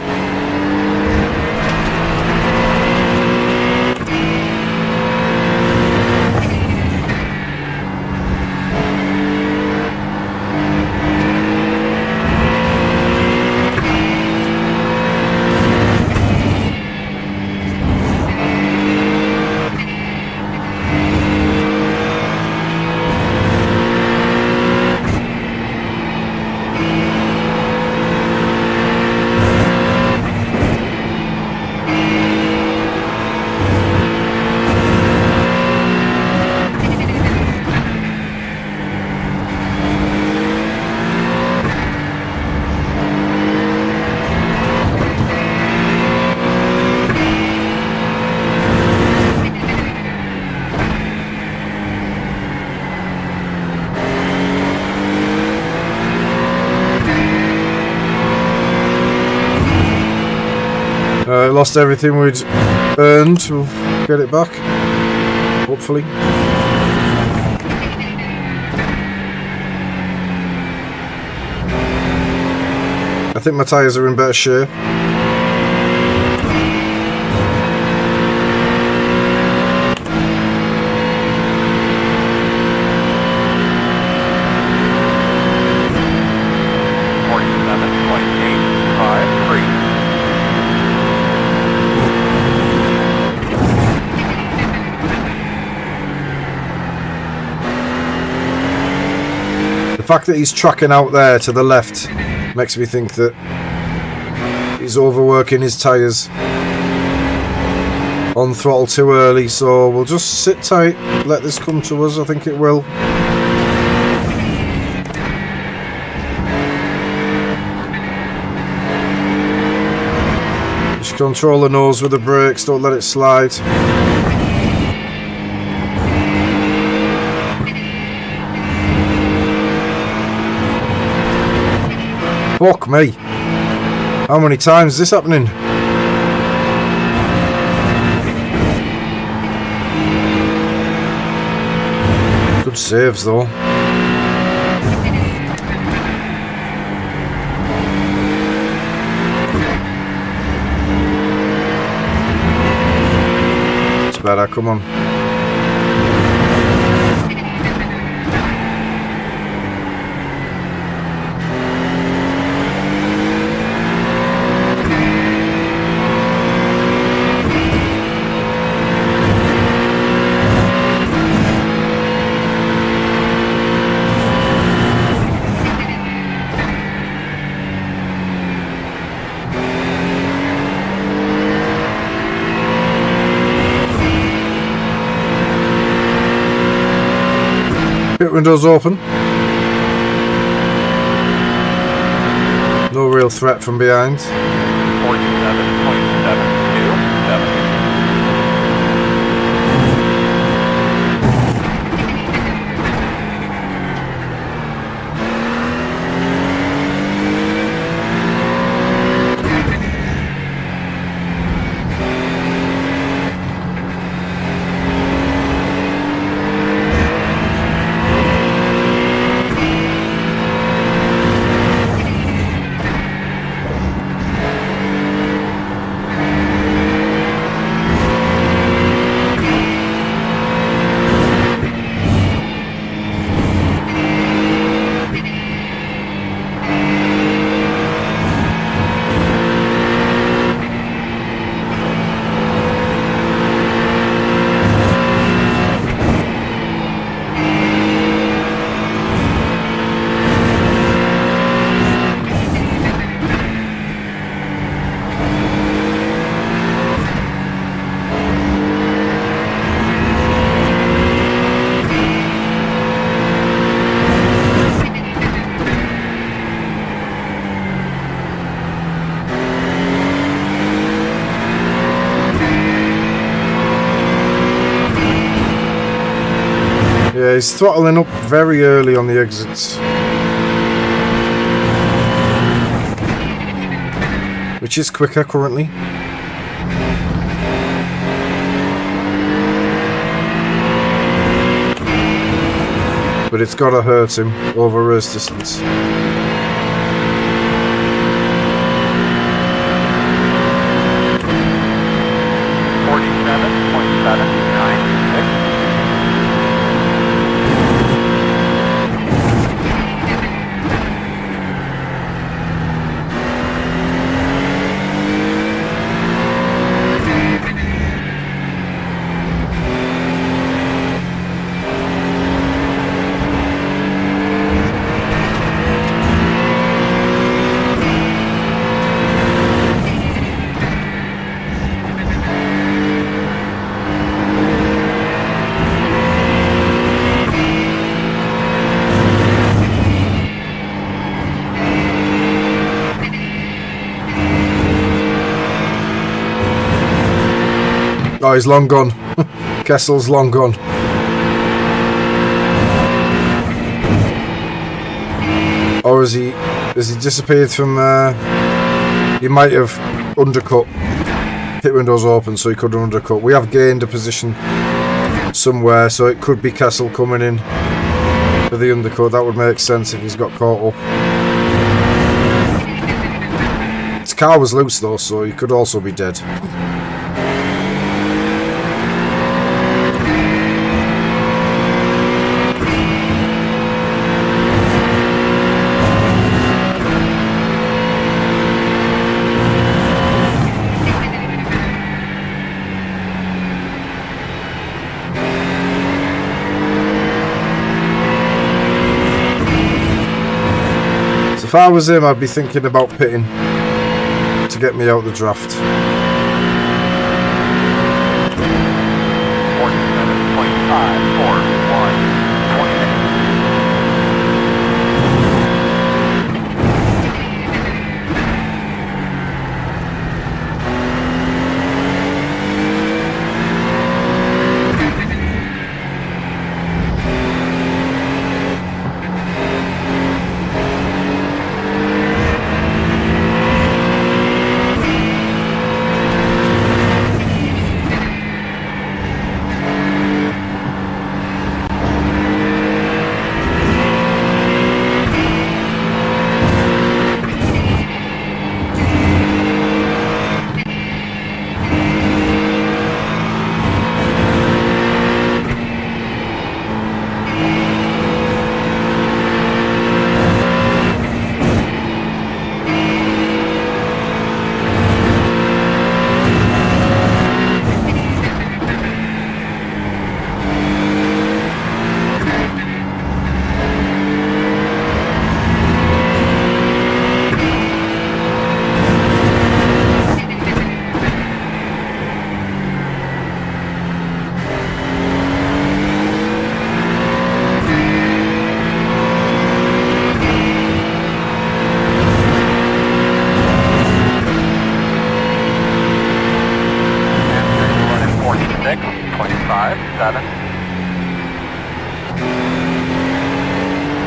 Lost everything we'd earned. We'll get it back, hopefully. I think my tyres are in better shape. The fact that he's tracking out there to the left makes me think that he's overworking his tyres on throttle too early, so we'll just sit tight, let this come to us. I think it will. Just control the nose with the brakes, don't let it slide. Fuck me. How many times is this happening? Good saves though. It's better, come on. Pit windows open. No real threat from behind. 47.727. Yeah, he's throttling up very early on the exits, which is quicker currently. But it's gotta hurt him over race distance. Oh, he's long gone. Kessel's long gone. Or has he disappeared from there? He might have undercut. Pit windows open, so he could undercut. We have gained a position somewhere, so it could be Kessel coming in for the undercut. That would make sense if he's got caught up. His car was loose though, so he could also be dead. If I was him, I'd be thinking about pitting to get me out the draft. 47.541. 20 minutes.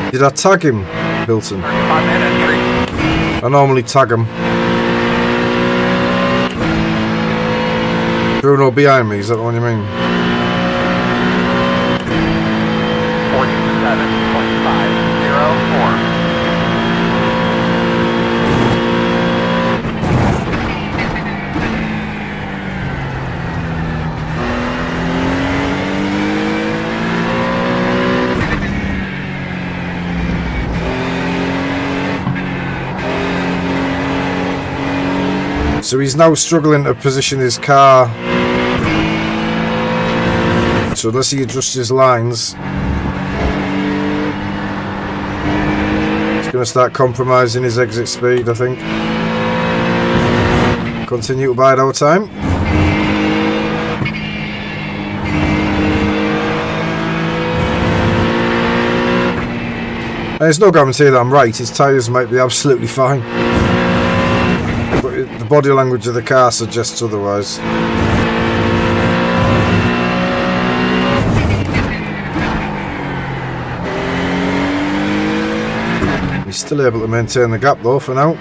Did I tag him, Hilton? 35-minute entry. I normally tag him. Bruno behind me, is that the one you mean? 47.504. So he's now struggling to position his car. So unless he adjusts his lines, he's going to start compromising his exit speed, I think. Continue to bide our time. And there's no guarantee that I'm right. His tyres might be absolutely fine. The body language of the car suggests otherwise. He's still able to maintain the gap though for now.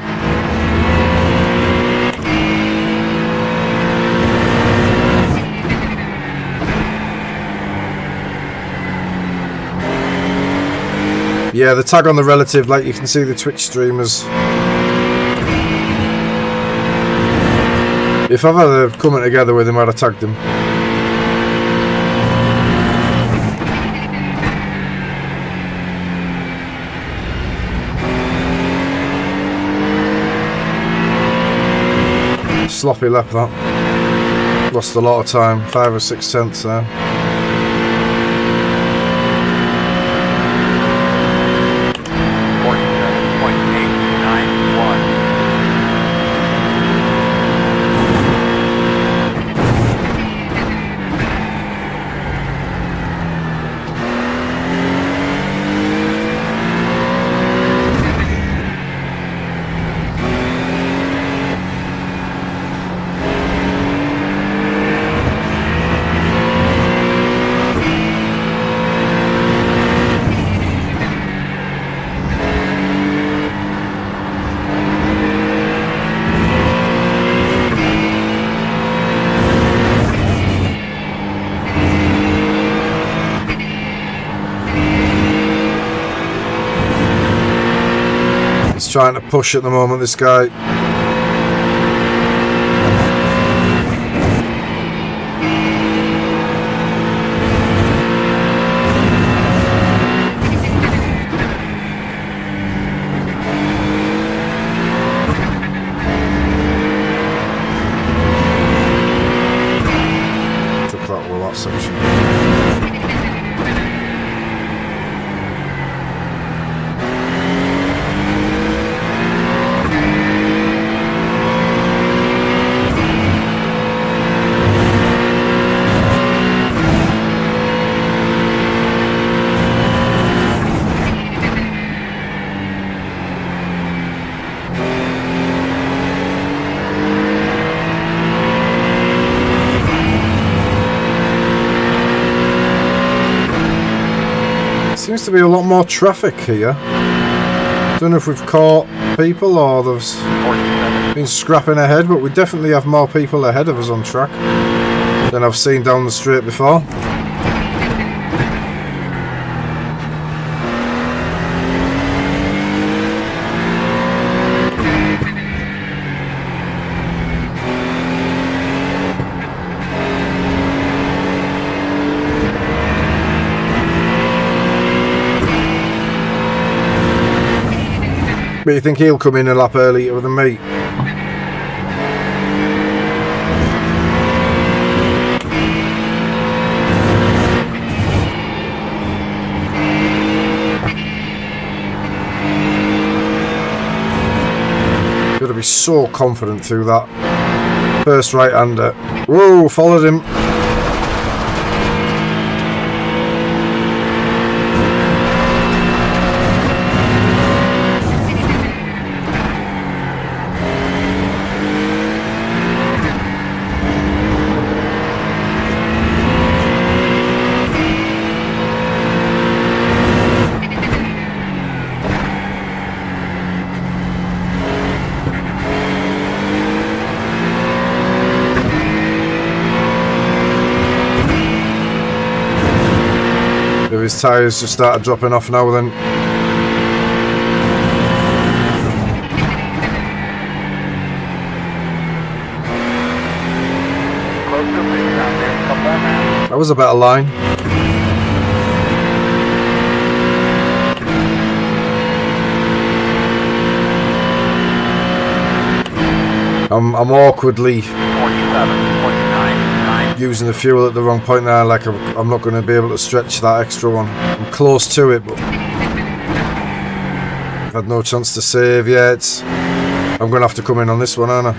Yeah, the tag on the relative, like you can see the Twitch streamers. If I've had a coming together with him, I'd have tagged him. Sloppy lap that. Lost a lot of time, 5 or 6 tenths there. Trying to push at the moment, this guy. Took that all, that section. Seems to be a lot more traffic here. Don't know if we've caught people or there's been scrapping ahead, but we definitely have more people ahead of us on track than I've seen down the straight before. But you think he'll come in a lap earlier than me? Got to be so confident through that first right-hander. Whoa, followed him. His tyres just started dropping off now then. That was a better line. I'm awkwardly 47, 49, using the fuel at the wrong point there, like I'm not going to be able to stretch that extra one. I'm close to it, but I've had no chance to save yet. I'm going to have to come in on this one, aren't I?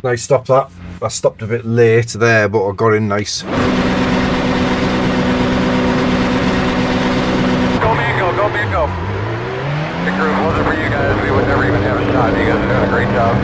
Nice stop that. I stopped a bit late there, but I got in nice. Go Mango, go Mango. The crew, if it wasn't for you guys, we would never even have a shot. You guys are doing a great job.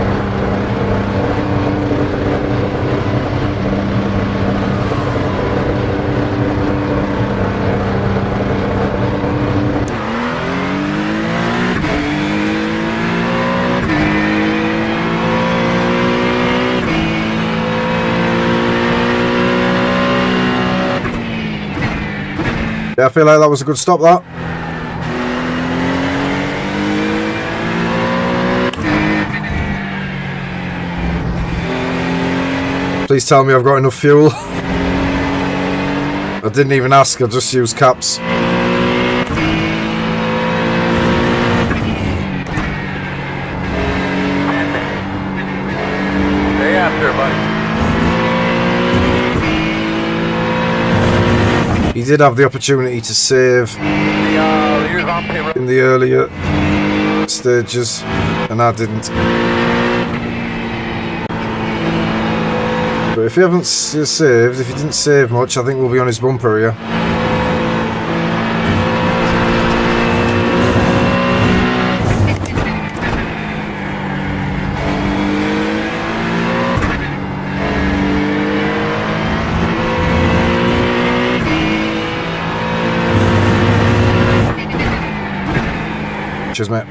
Yeah, I feel like that was a good stop, that. Please tell me I've got enough fuel. I didn't even ask, I just used caps. Stay after, buddy. He did have the opportunity to save in the earlier stages, and I didn't. But if you haven't saved, if you didn't save much, I think we'll be on his bumper here. Cheers, mate.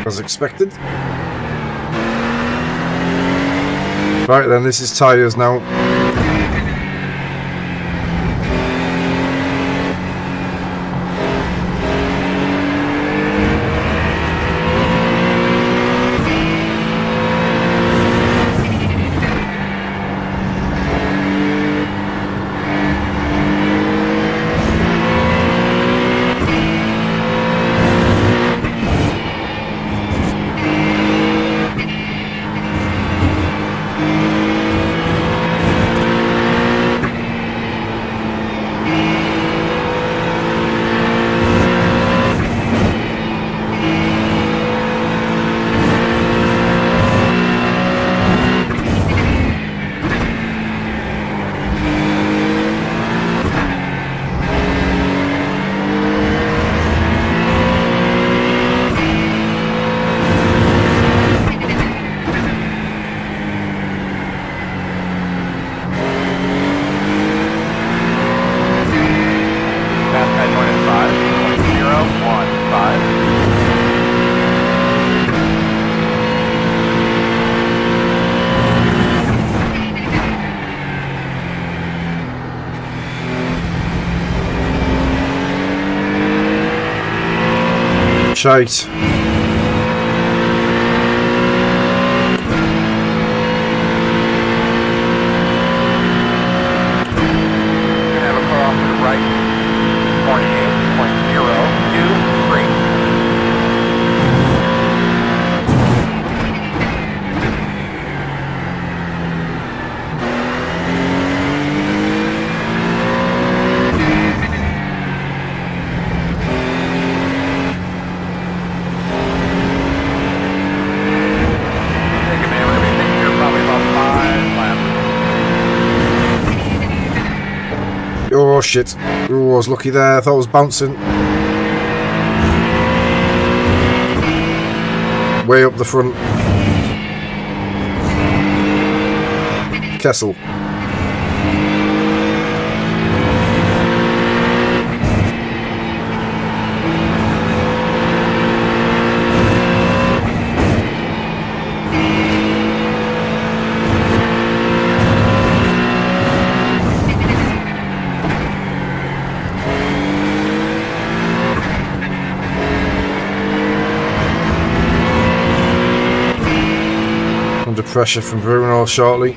As expected. Right then, this is tyres now. Shite. Have a car off to the right, 48.023. Oh shit. Oh, I was lucky there. I thought I was bouncing. Way up the front. Kessel. Under pressure from Bruno shortly.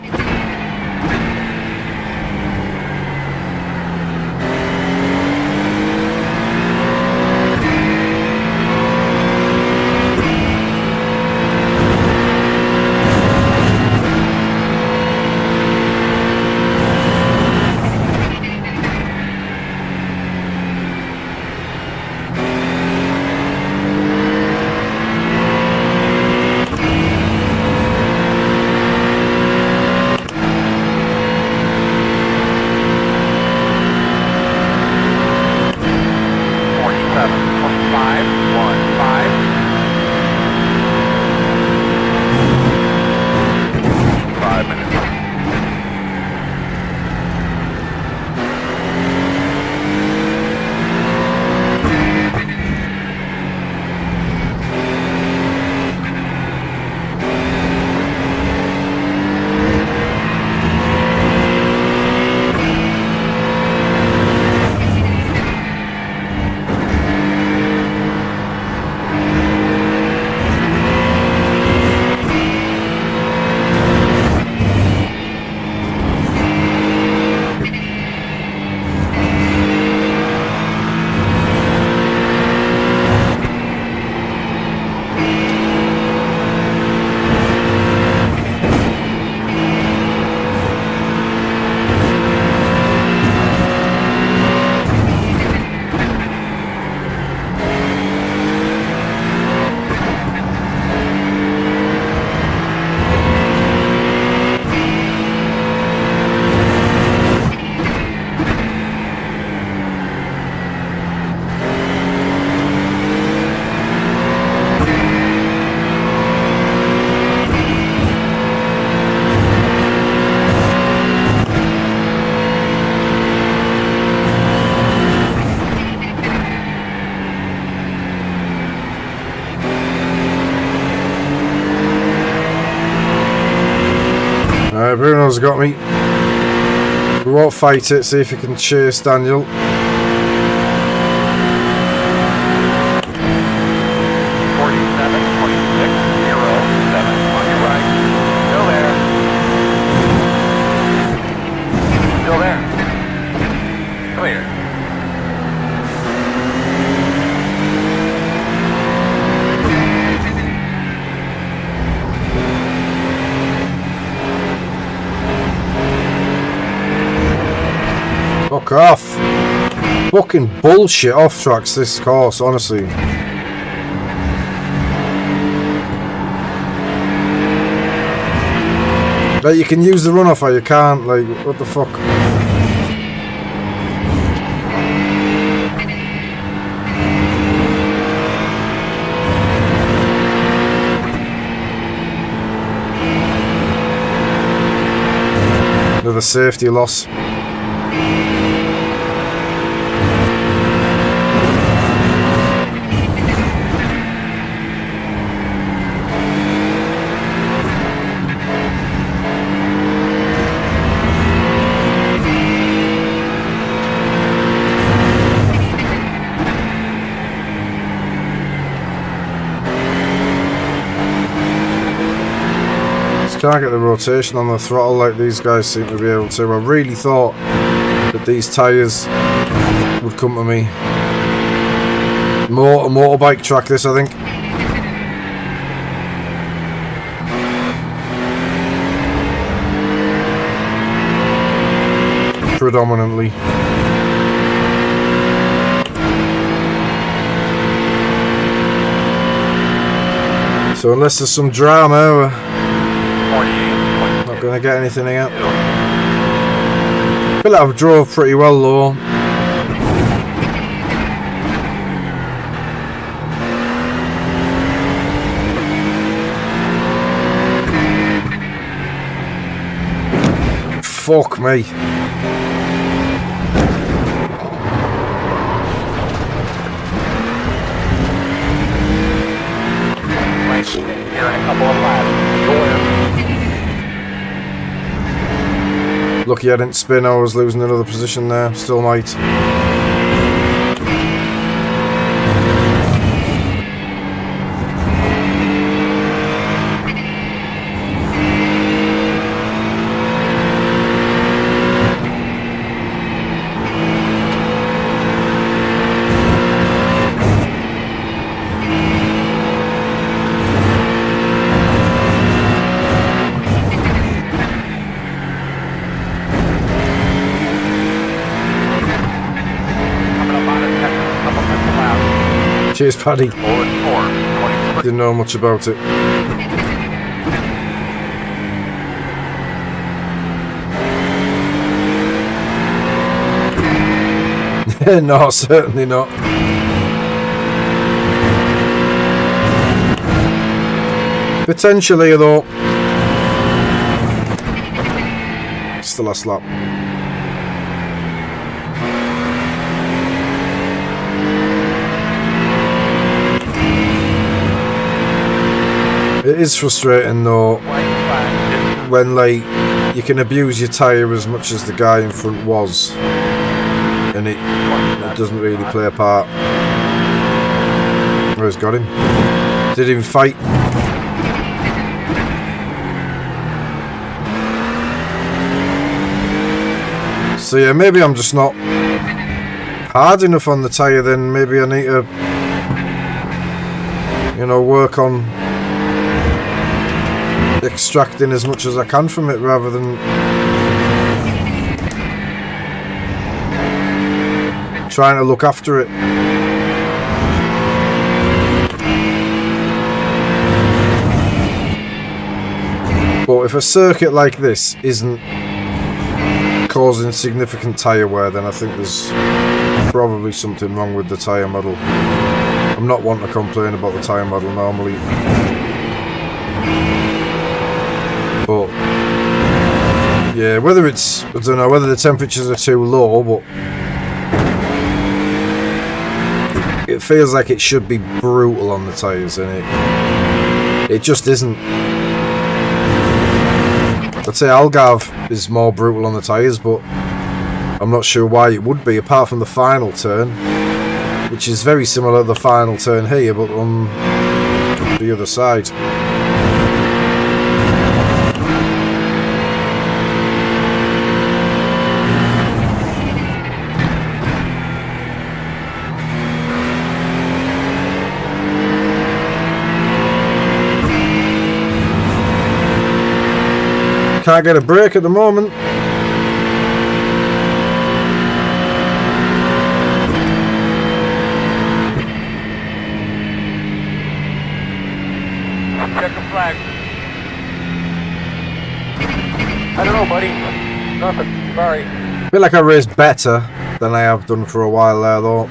Alright, Bruno's got me. We won't fight it, see if he can chase Daniel. 47.607 on your right. Still there. Still there. Clear. Fuck off. Fucking bullshit off tracks this course, honestly. Like, you can use the runoff or you can't, like, what the fuck? Another safety loss. Can't get the rotation on the throttle like these guys seem to be able to. I really thought that these tyres would come to me. More a motorbike track this, I think. Predominantly. So unless there's some drama, not gonna get anything out. I feel like I've drove pretty well though. Fuck me. You're in a couple of laps. Lucky I didn't spin, I was losing another position there, still might. Cheers, Paddy. Didn't know much about it. No, certainly not. Potentially, though. Still a slap. It is frustrating though when like you can abuse your tyre as much as the guy in front was and it doesn't really play a part. Oh, he's got him. Didn't even fight. So yeah, maybe I'm just not hard enough on the tyre then. Maybe I need to, you know, work on extracting as much as I can from it rather than trying to look after it. But if a circuit like this isn't causing significant tyre wear, then I think there's probably something wrong with the tyre model. I'm not one to complain about the tyre model normally, but yeah, whether it's, I don't know, whether the temperatures are too low, but it feels like it should be brutal on the tyres and it just isn't. I'd say Algarve is more brutal on the tyres, but I'm not sure why it would be, apart from the final turn, which is very similar to the final turn here, but on the other side. Can't get a break at the moment. Check the flag. I don't know, buddy. Nothing. Sorry. I feel like I raced better than I have done for a while there, though.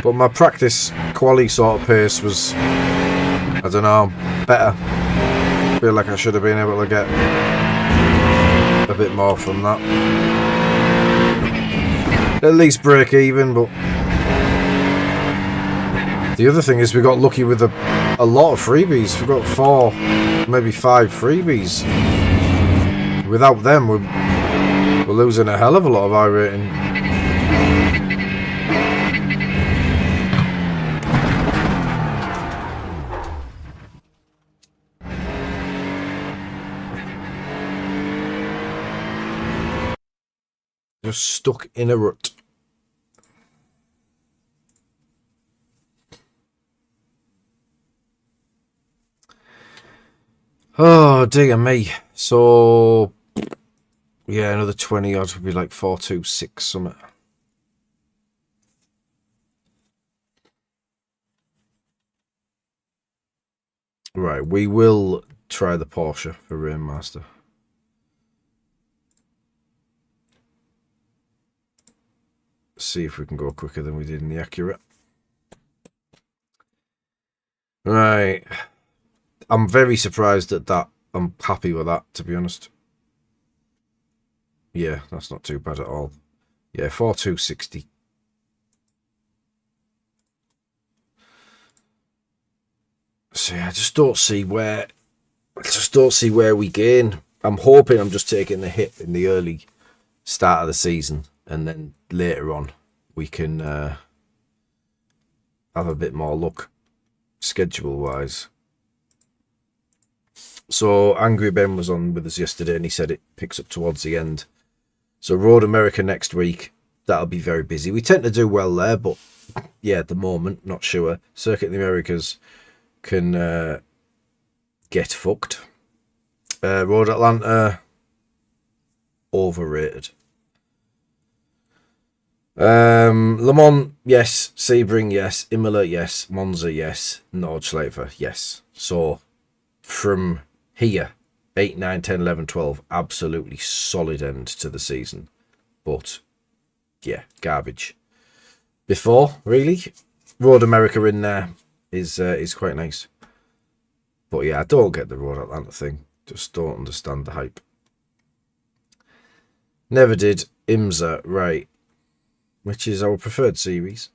But my practice quali sort of pace was, I don't know, better. I feel like I should have been able to get a bit more from that. At least break even, but the other thing is we got lucky with a lot of freebies. We got 4, maybe 5 freebies. Without them, we're losing a hell of a lot of iRating. Just stuck in a rut. Oh dear me. So yeah, another 20 odd would be like 426 something. Right, we will try the Porsche for Rainmaster. See if we can go quicker than we did in the Acura. Right. I'm very surprised at that. I'm happy with that, to be honest. Yeah, that's not too bad at all. Yeah, 4260. So yeah, I just don't see where we gain. I'm hoping I'm just taking the hit in the early start of the season, and then later on we can have a bit more luck schedule wise. So Angry Ben was on with us yesterday and he said it picks up towards the end. So Road America next week, that'll be very busy. We tend to do well there, but yeah, at the moment, not sure. Circuit of the Americas can get fucked. Road Atlanta, overrated. Le Mans, yes. Sebring, yes. Imola, yes. Monza, yes. Nordschleife, yes. So from here, 8, 9, 10, 11, 12, absolutely solid end to the season. But yeah, garbage. Before, really, Road America in there is quite nice. But yeah, I don't get the Road Atlanta thing. Just don't understand the hype. Never did. IMSA, right. Which is our preferred series.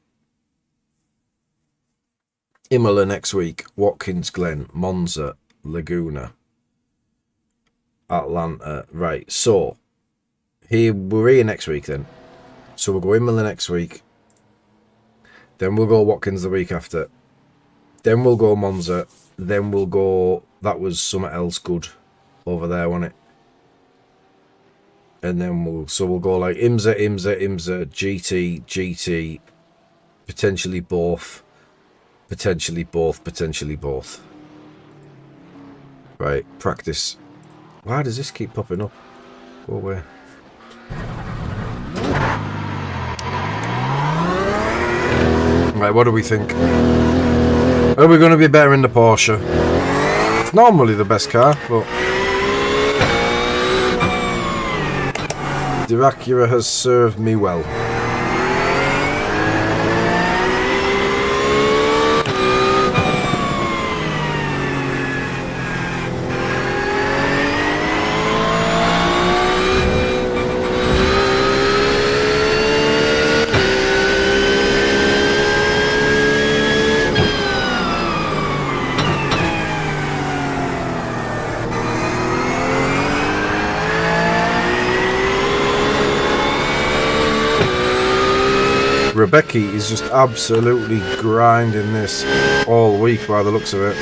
Imola next week. Watkins Glen. Monza. Laguna. Atlanta. Right, so we're here next week then. So we'll go Imola next week. Then we'll go Watkins the week after. Then we'll go Monza. Then we'll go... That was something else good over there, wasn't it? And then we'll go like IMSA, GT, potentially both. Right, practice. Why does this keep popping up? Go away. Right, what do we think? Are we going to be better in the Porsche? It's normally the best car, but the Acura has served me well. Rebecca is just absolutely grinding this all week by the looks of it.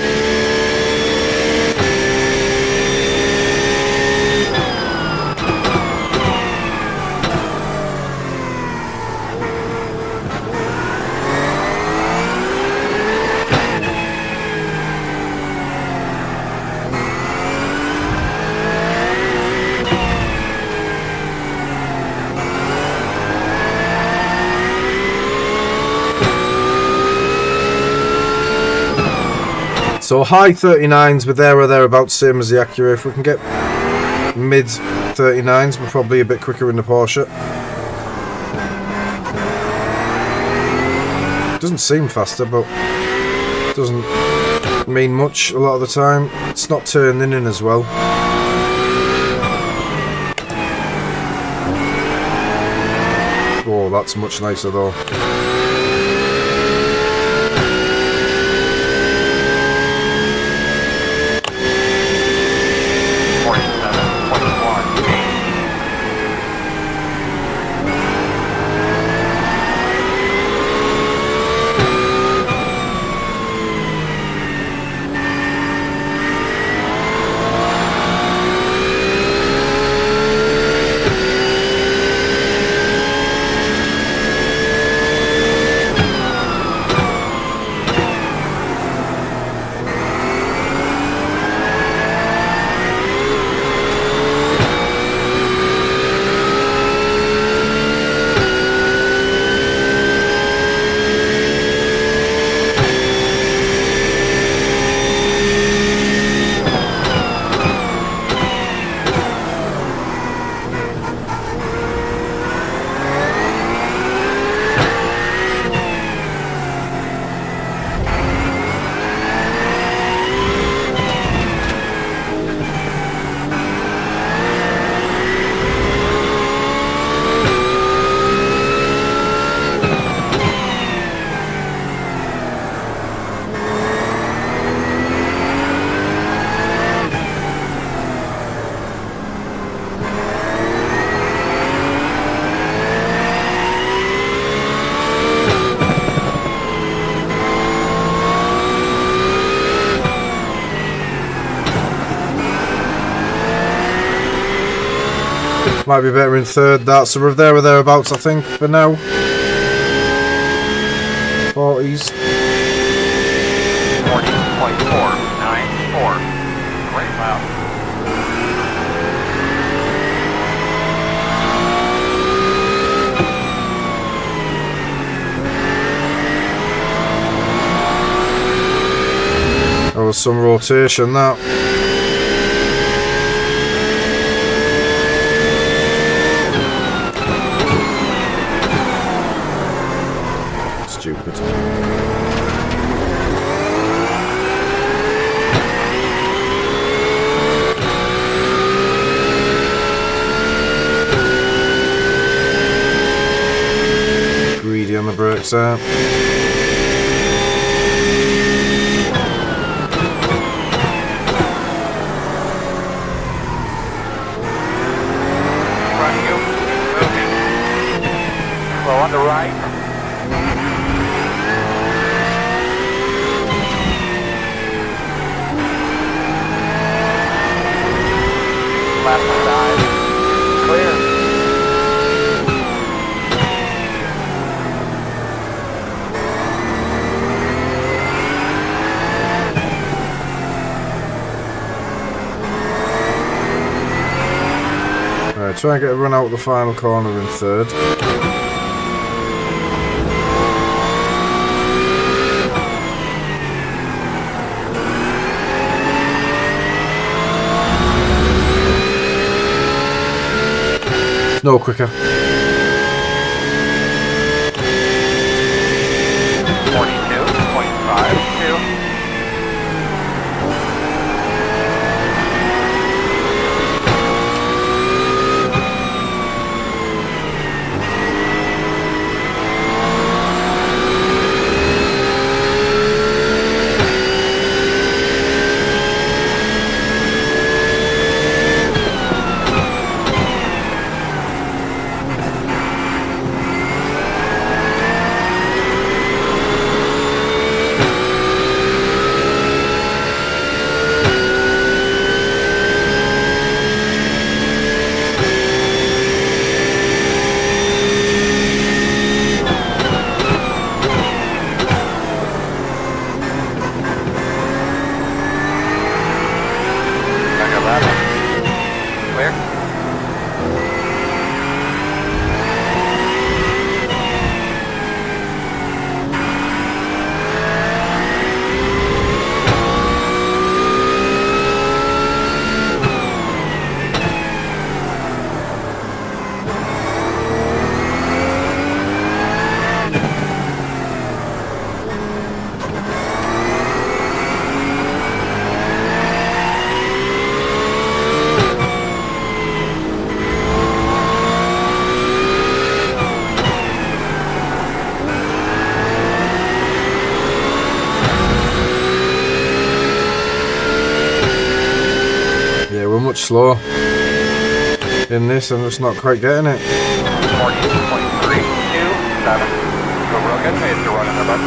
So high 39s, we're there or thereabouts, same as the Acura. If we can get mid 39s, we're probably a bit quicker in the Porsche. Doesn't seem faster, but doesn't mean much a lot of the time. It's not turning in as well. Oh, that's much nicer though. Might be better in third, that, so we're there or thereabouts, I think, for now. 40s. 40.494. Great lap. There was some rotation, that. Stupid. Greedy on the brakes there. On the right. Left side. Clear. Right, try and get a run out the final corner in third. No quicker. 42.52. much slow in this. I'm just not quite getting it. 40.327. Go real good pace. You're running there, bud.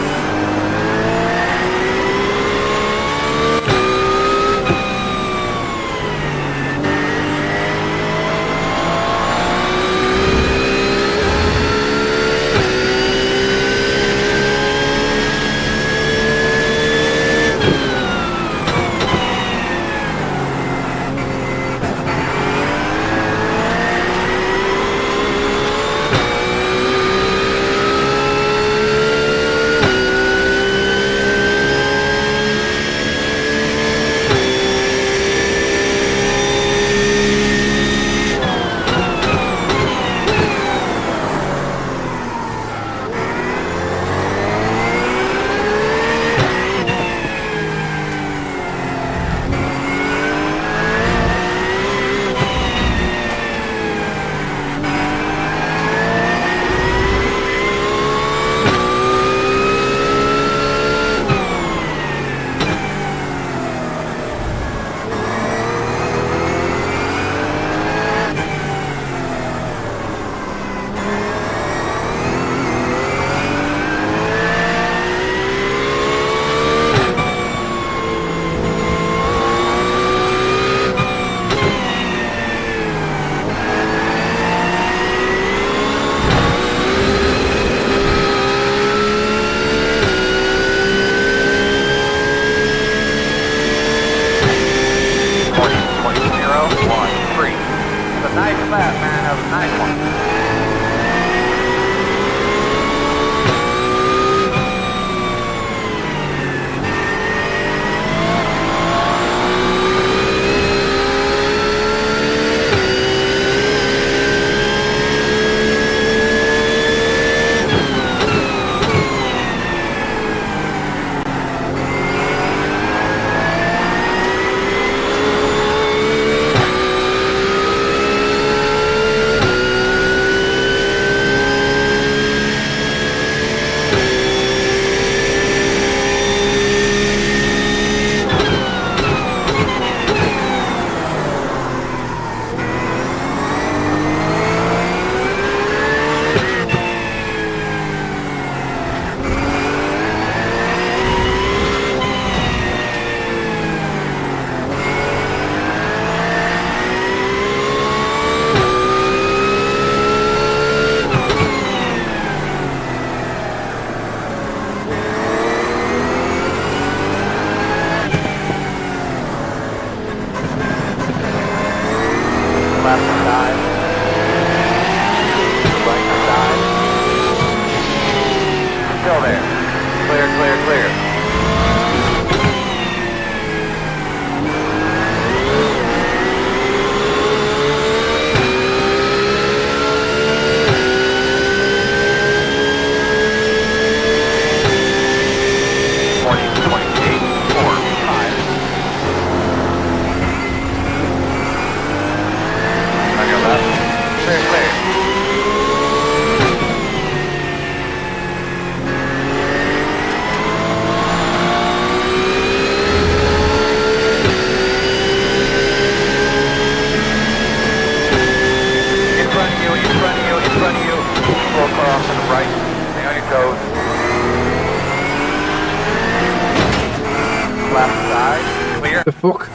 The fuck?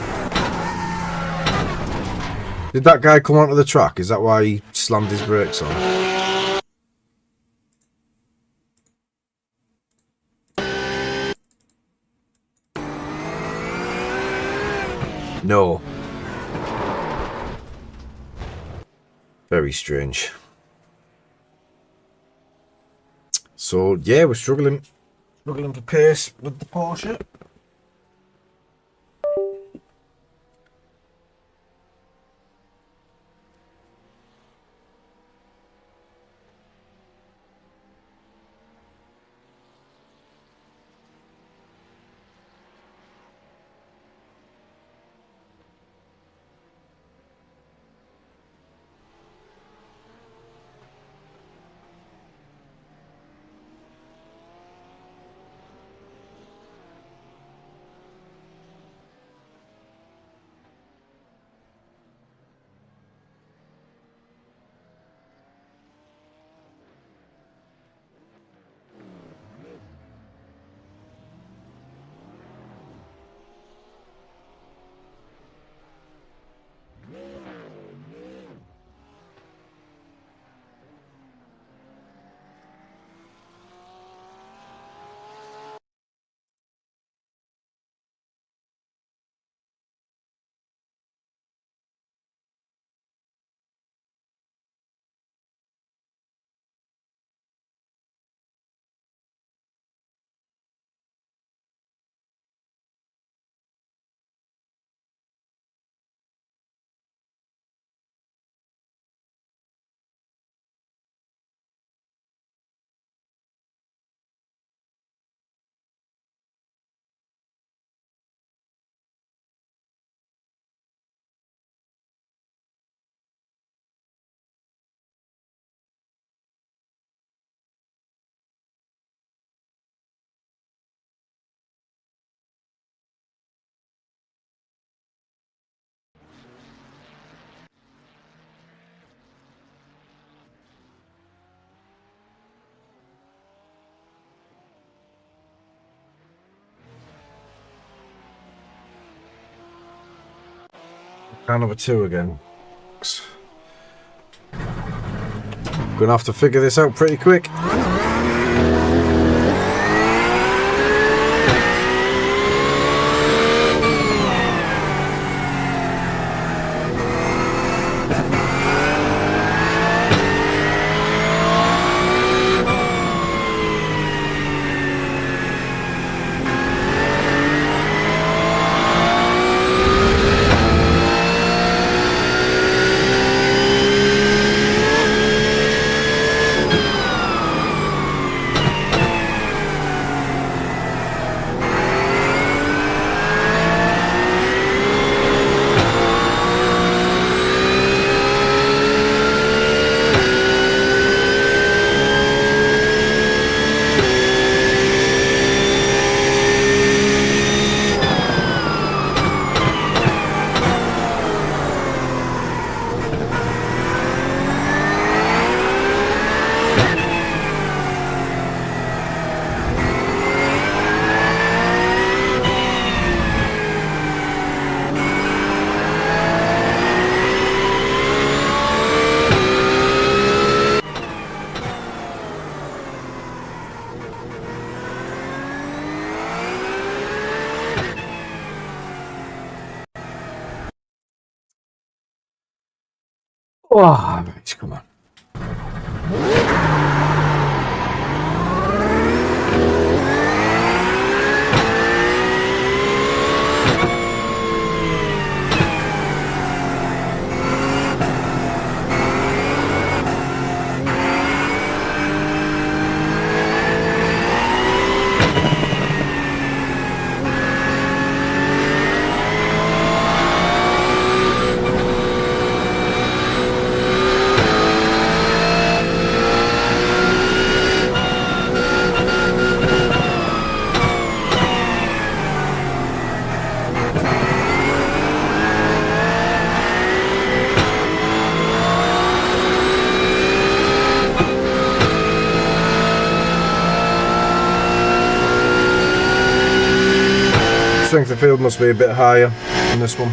Did that guy come onto the track? Is that why he slammed his brakes on? No. Very strange. So yeah, we're struggling for pace with the Porsche. Car number 2 again. Gonna have to figure this out pretty quick. Oh, right, come on. Strength of field must be a bit higher in this one.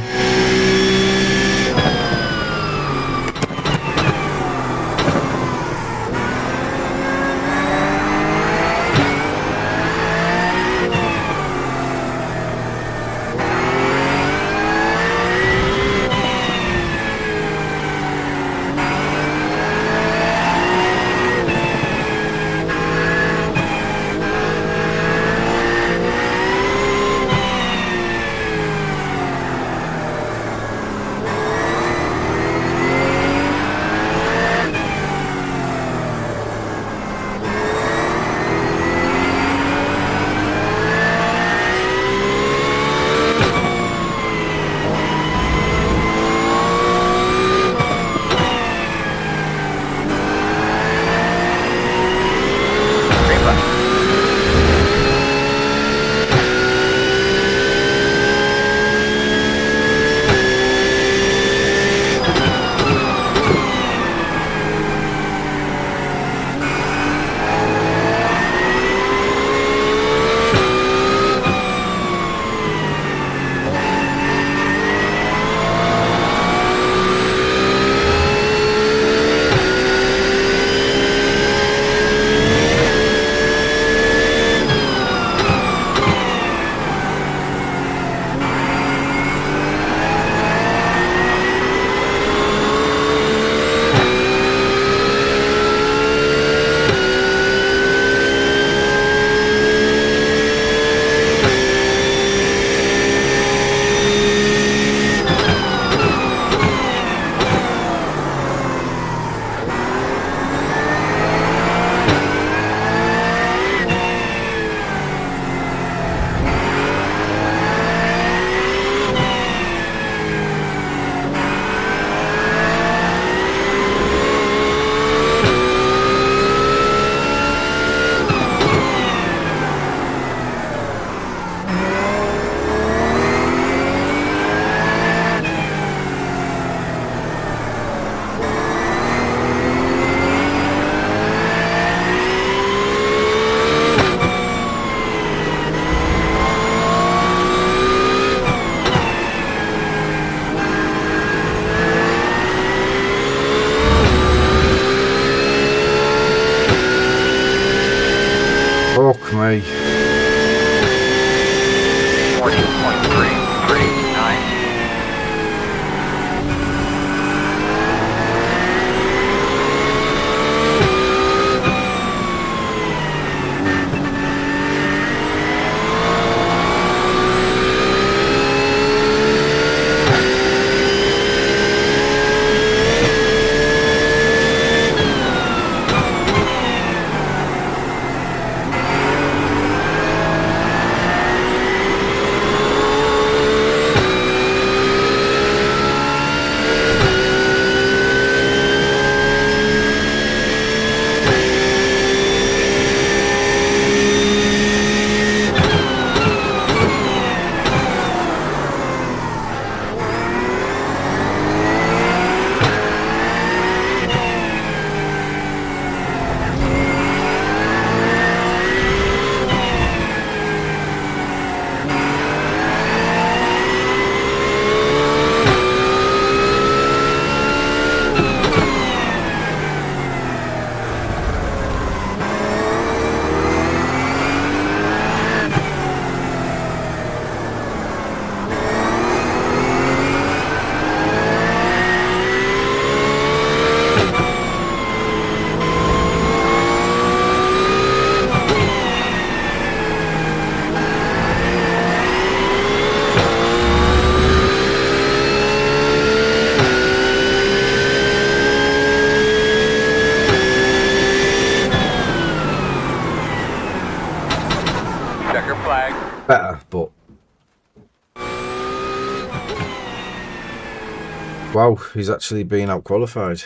Wow, he's actually being out qualified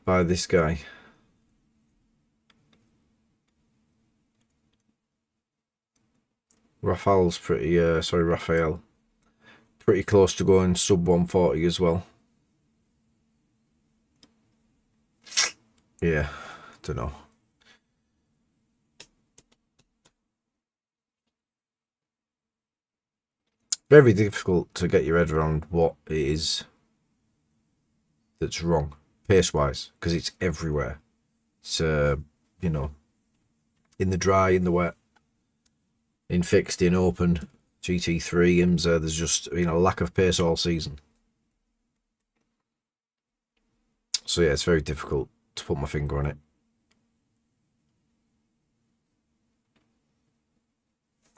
by this guy. Raphael, pretty close to going sub 140 as well. Yeah, don't know. Very difficult to get your head around what it is that's wrong pace-wise, because it's everywhere. It's you know, in the dry, in the wet, in fixed, in open, GT3, IMSA. There's just a lack of pace all season. So yeah, it's very difficult to put my finger on it.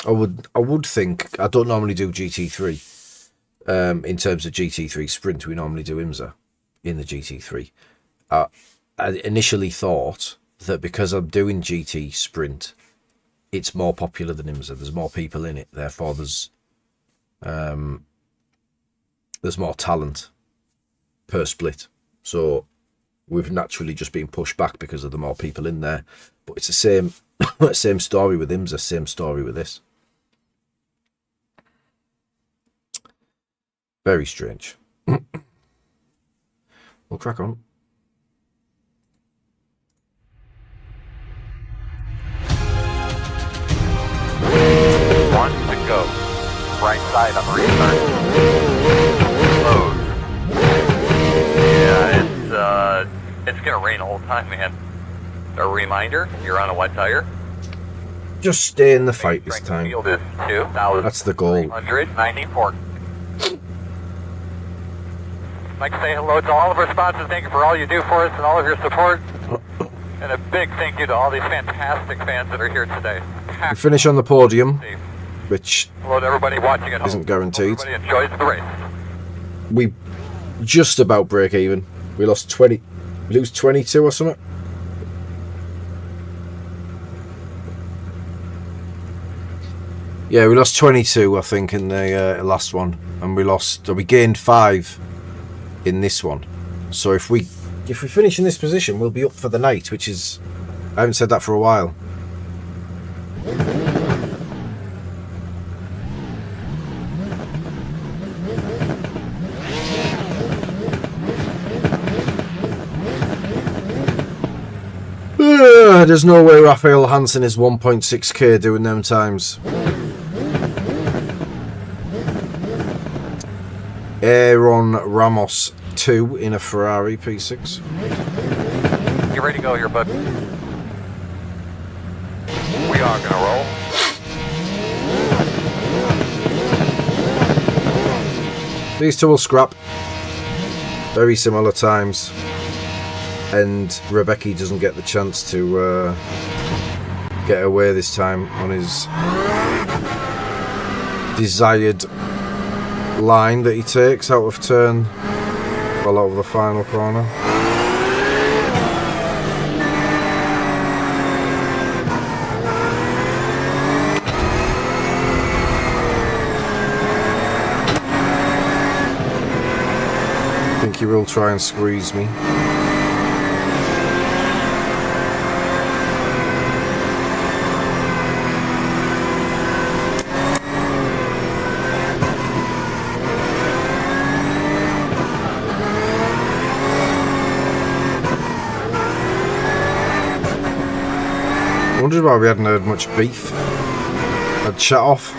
I would think, I don't normally do GT3 in terms of GT3 sprint. We normally do IMSA in the GT3. I initially thought that because I'm doing GT sprint, it's more popular than IMSA. There's more people in it, therefore there's more talent per split. So we've naturally just been pushed back because of the more people in there. But it's the same story with IMSA, same story with this. Very strange. We'll crack on. One to go. Right side on the restart. Load. Yeah, it's gonna rain the whole time, man. A reminder, you're on a wet tire. Just stay in the fight this time. Field is 2,000. That's the goal. 194. I'd like to say hello to all of our sponsors. Thank you for all you do for us and all of your support. And a big thank you to all these fantastic fans that are here today. We finish on the podium, which hello to everybody watching at home. Isn't guaranteed. Everybody enjoys the race. We just about break even. We lost 20. We lose 22 or something. Yeah, we lost 22, I think, in the last one, and we gained 5 in this one. So if we finish in this position, we'll be up for the night, which is, I haven't said that for a while. There's no way Raphael Hansen is 1.6k doing them times. Aaron Ramos 2 in a Ferrari P6. You ready to go here, bud? We are gonna roll. These two will scrap. Very similar times. And Rebecca doesn't get the chance to get away this time on his desired line that he takes out of turn, well, out of the final corner. I think he will try and squeeze me. Wondered why we hadn't heard much beef. I'd shut off.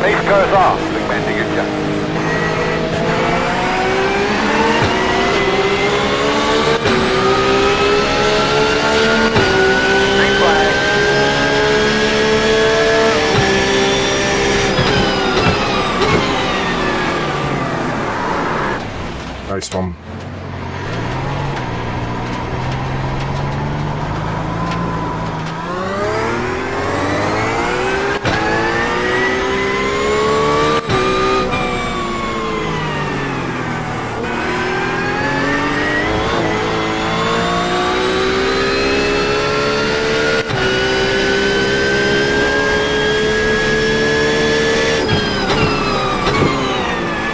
Pace cars off. Big man, do your job. Nice one.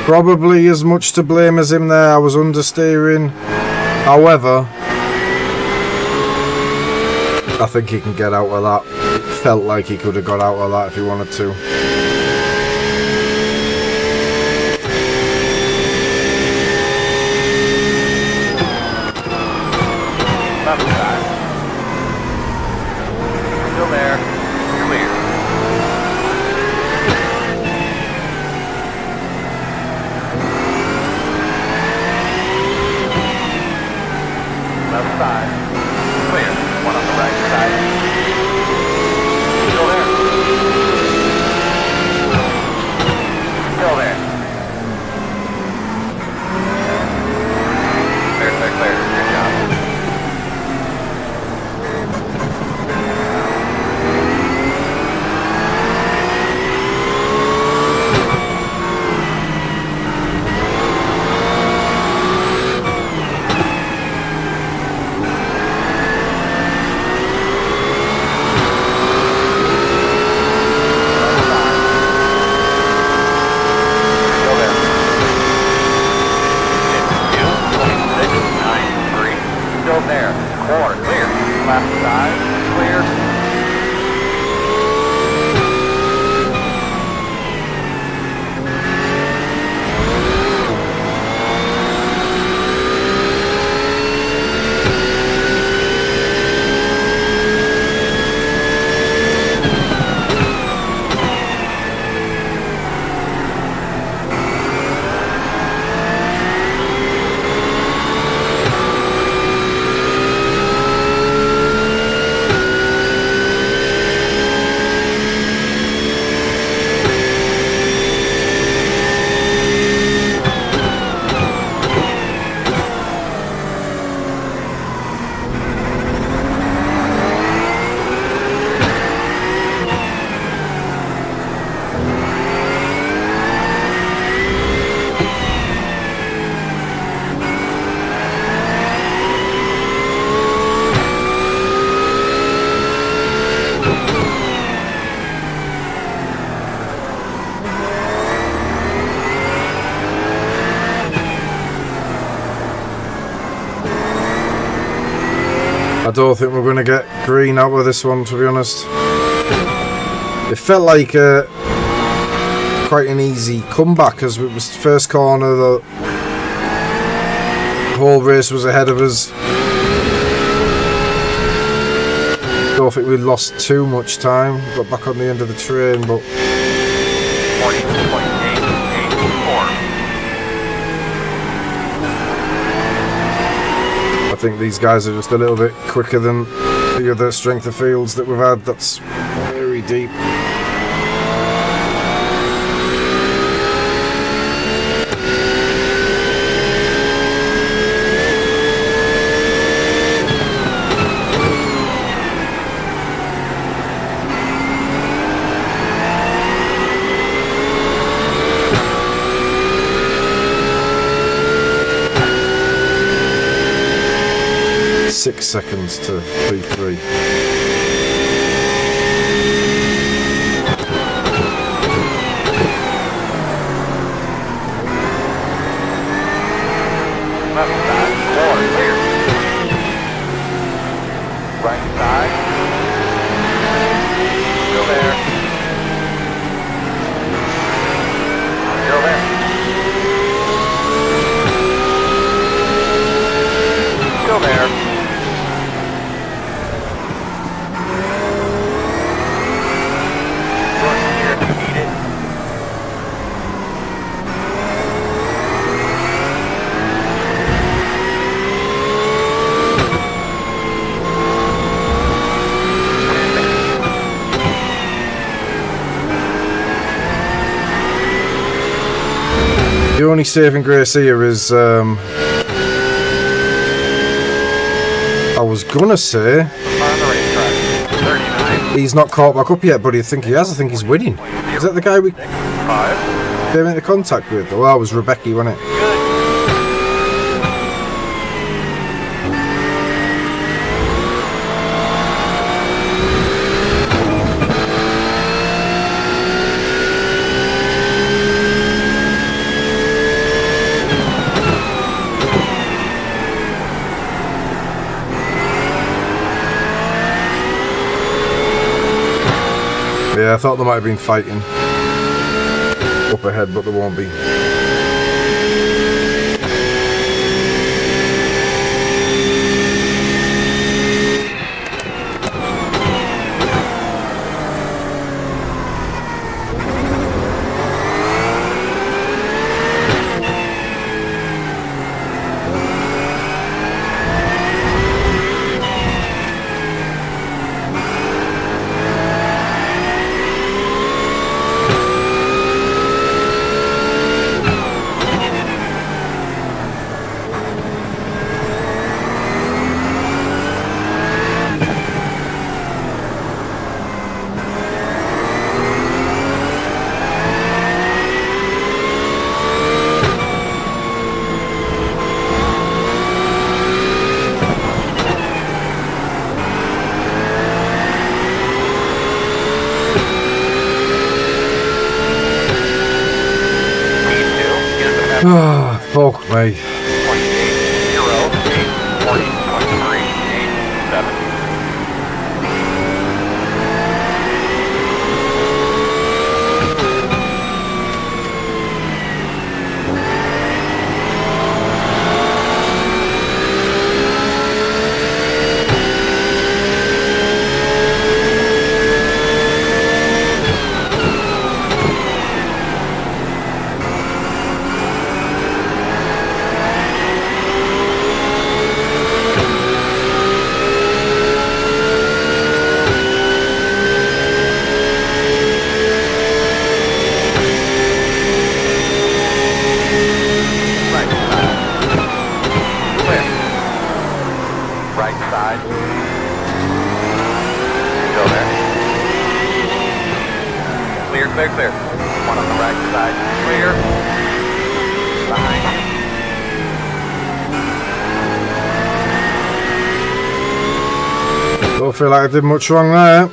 Probably as much to blame as him there. I was understeering. However, I think he can get out of that. It felt like he could have got out of that if he wanted to. Left side. Still there. Clear. Left side. Clear. One on the right side. Still there. Still there. Clear, clear, clear. Good job. Still there. Quarter clear. Left side clear. I don't think we're going to get green out of this one, to be honest. It felt like quite an easy comeback, as it was the first corner. The whole race was ahead of us. Don't think we lost too much time. Got back on the end of the train, but 40.884. I think these guys are just a little bit quicker than the other strength of fields that we've had. That's very deep. Six seconds to P3. Left side, quarter clear. Right side. Still there. Still there. Still there. The only saving grace here is, I was gonna say, On the racetrack, 39. he's not caught back up yet, but I think he has. I think he's winning. Is that the guy we 5. came into contact with? Oh, that was Rebecca, wasn't it? Good. I thought there might have been fighting up ahead, but there won't be. Oh, fuck me. 28, 0, 8, 40, 23, 8, 7. Clear, clear. One on the right side. Clear. Behind. Don't feel like I did much wrong there.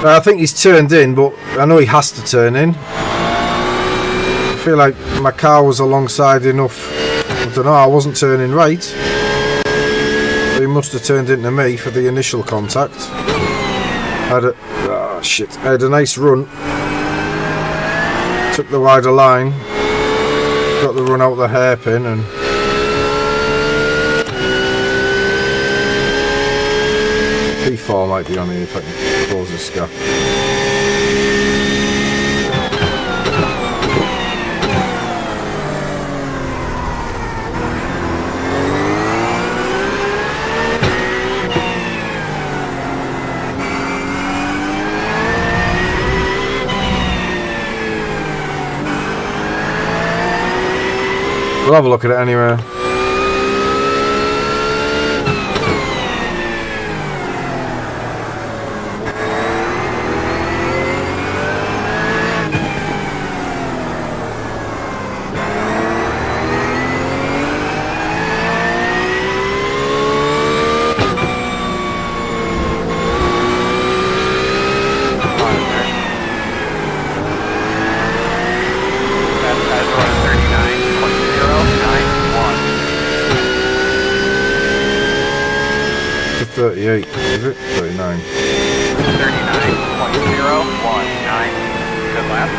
I think he's turned in, but I know he has to turn in. I feel like my car was alongside enough. I don't know, I wasn't turning right. He must have turned into me for the initial contact. I had a nice run. Took the wider line. Got the run out the hairpin and P4 might be on here if I can close this gap. We'll have a look at it anyway. To 38, is it? 39. 39.019. Good lap.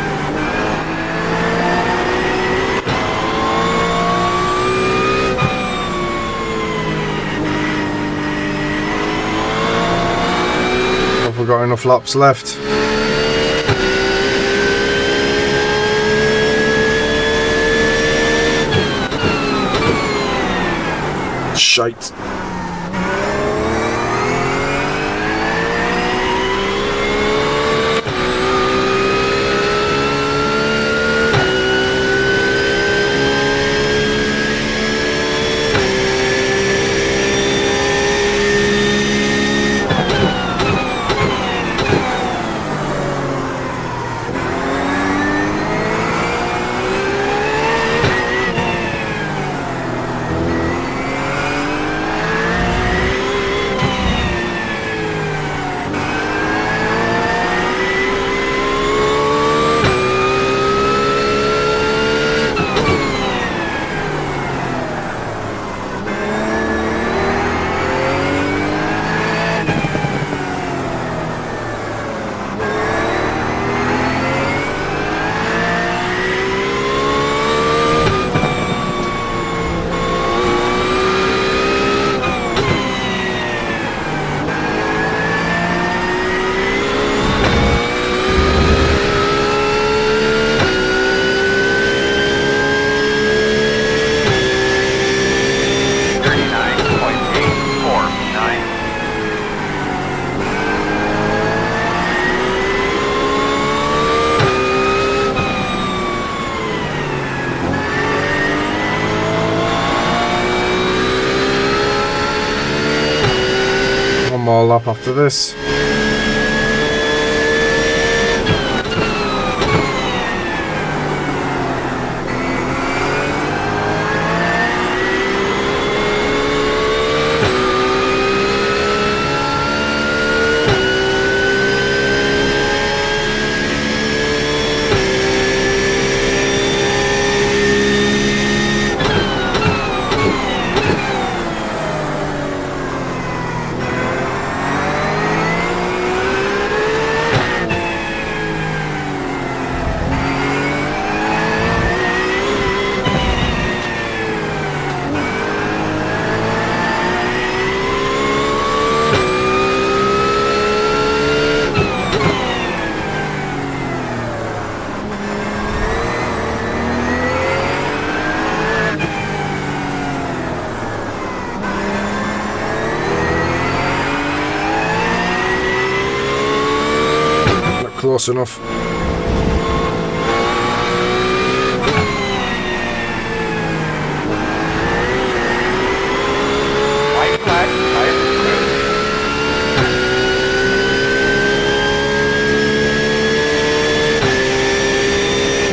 Have we got enough laps left? Shite. more lap after this. Close enough. White flag, tires clear.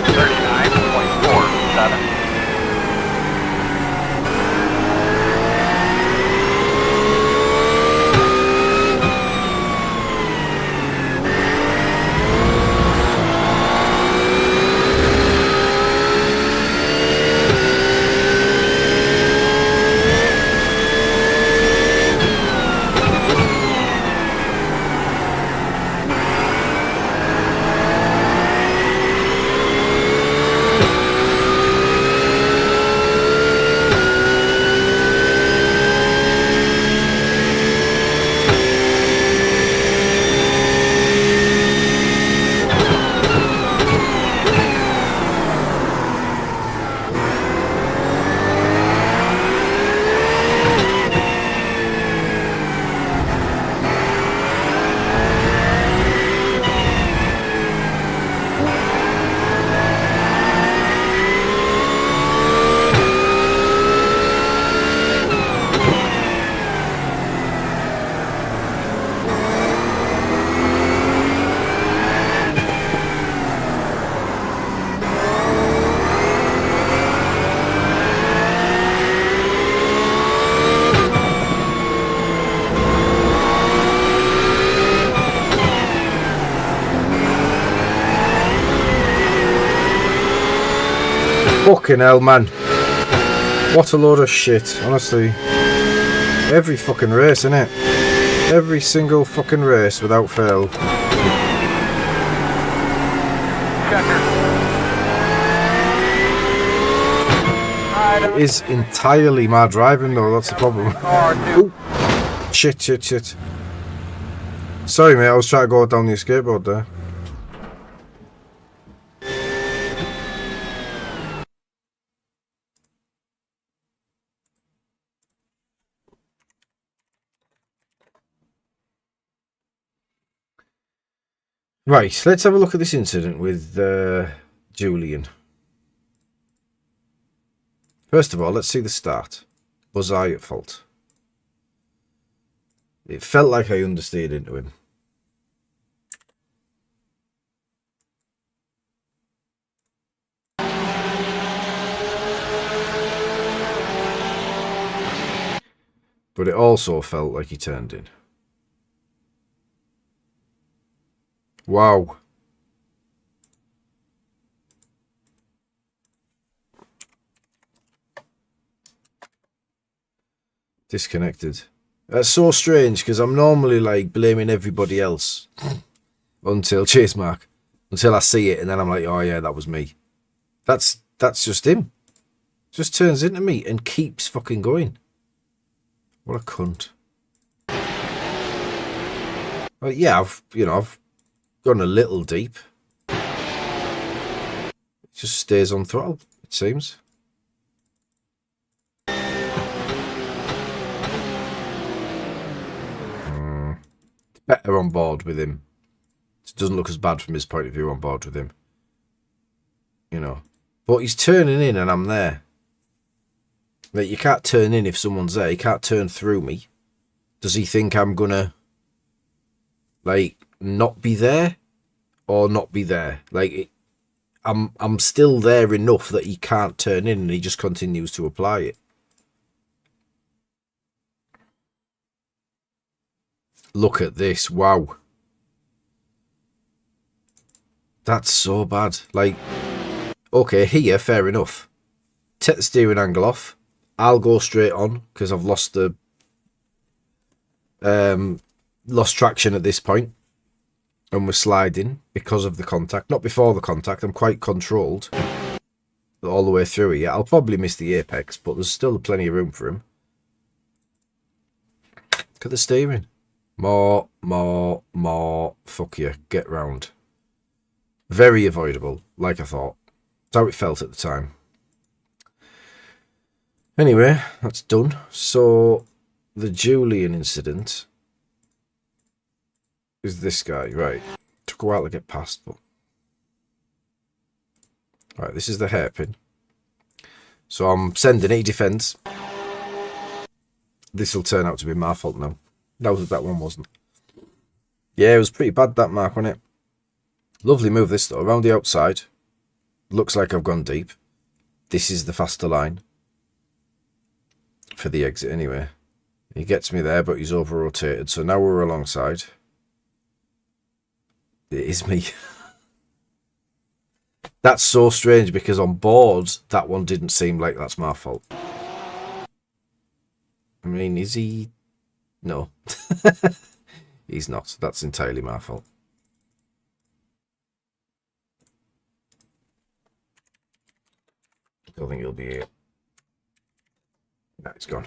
39.47. Fucking hell, man. What a load of shit, honestly. Every fucking race, innit? Every single fucking race without fail. It is entirely my driving though, that's the problem. Ooh. Shit. Sorry mate, I was trying to go down the skateboard there. Right, let's have a look at this incident with Julian. First of all, let's see the start. Was I at fault? It felt like I understeered into him. But it also felt like he turned in. Wow. Disconnected. That's so strange because I'm normally like blaming everybody else until chase mark, until I see it and then I'm like, oh yeah, that was me. That's just him. Just turns into me and keeps fucking going. What a cunt. Well, yeah, I've gone a little deep. It just stays on throttle, it seems. Better on board with him. It doesn't look as bad from his point of view on board with him. You know. But he's turning in and I'm there. Like, you can't turn in if someone's there. You can't turn through me. Does he think I'm gonna Like, not be there or not be there. Like, I'm still there enough that he can't turn in and he just continues to apply it. Look at this. Wow. That's so bad. Like, okay, here, fair enough. Take the steering angle off. I'll go straight on because I've lost the lost traction at this point, and we're sliding because of the contact. Not before the contact. I'm quite controlled all the way through here. I'll probably miss the apex, but there's still plenty of room for him. Look at the steering. More. Fuck you. Get round. Very avoidable, like I thought. That's how it felt at the time. Anyway, that's done. So, the Julian incident is this guy, right? Took a while to get past, but... Right, this is the hairpin. So I'm sending it, defense. This will turn out to be my fault now. That one wasn't. Yeah, it was pretty bad, that mark, wasn't it? Lovely move, this, though. Around the outside. Looks like I've gone deep. This is the faster line. For the exit, anyway. He gets me there, but he's over-rotated. So now we're alongside. It is me. That's so strange, because on board, that one didn't seem like that's my fault. I mean, is he... No. He's not. That's entirely my fault. I don't think he'll be here. No, it's gone.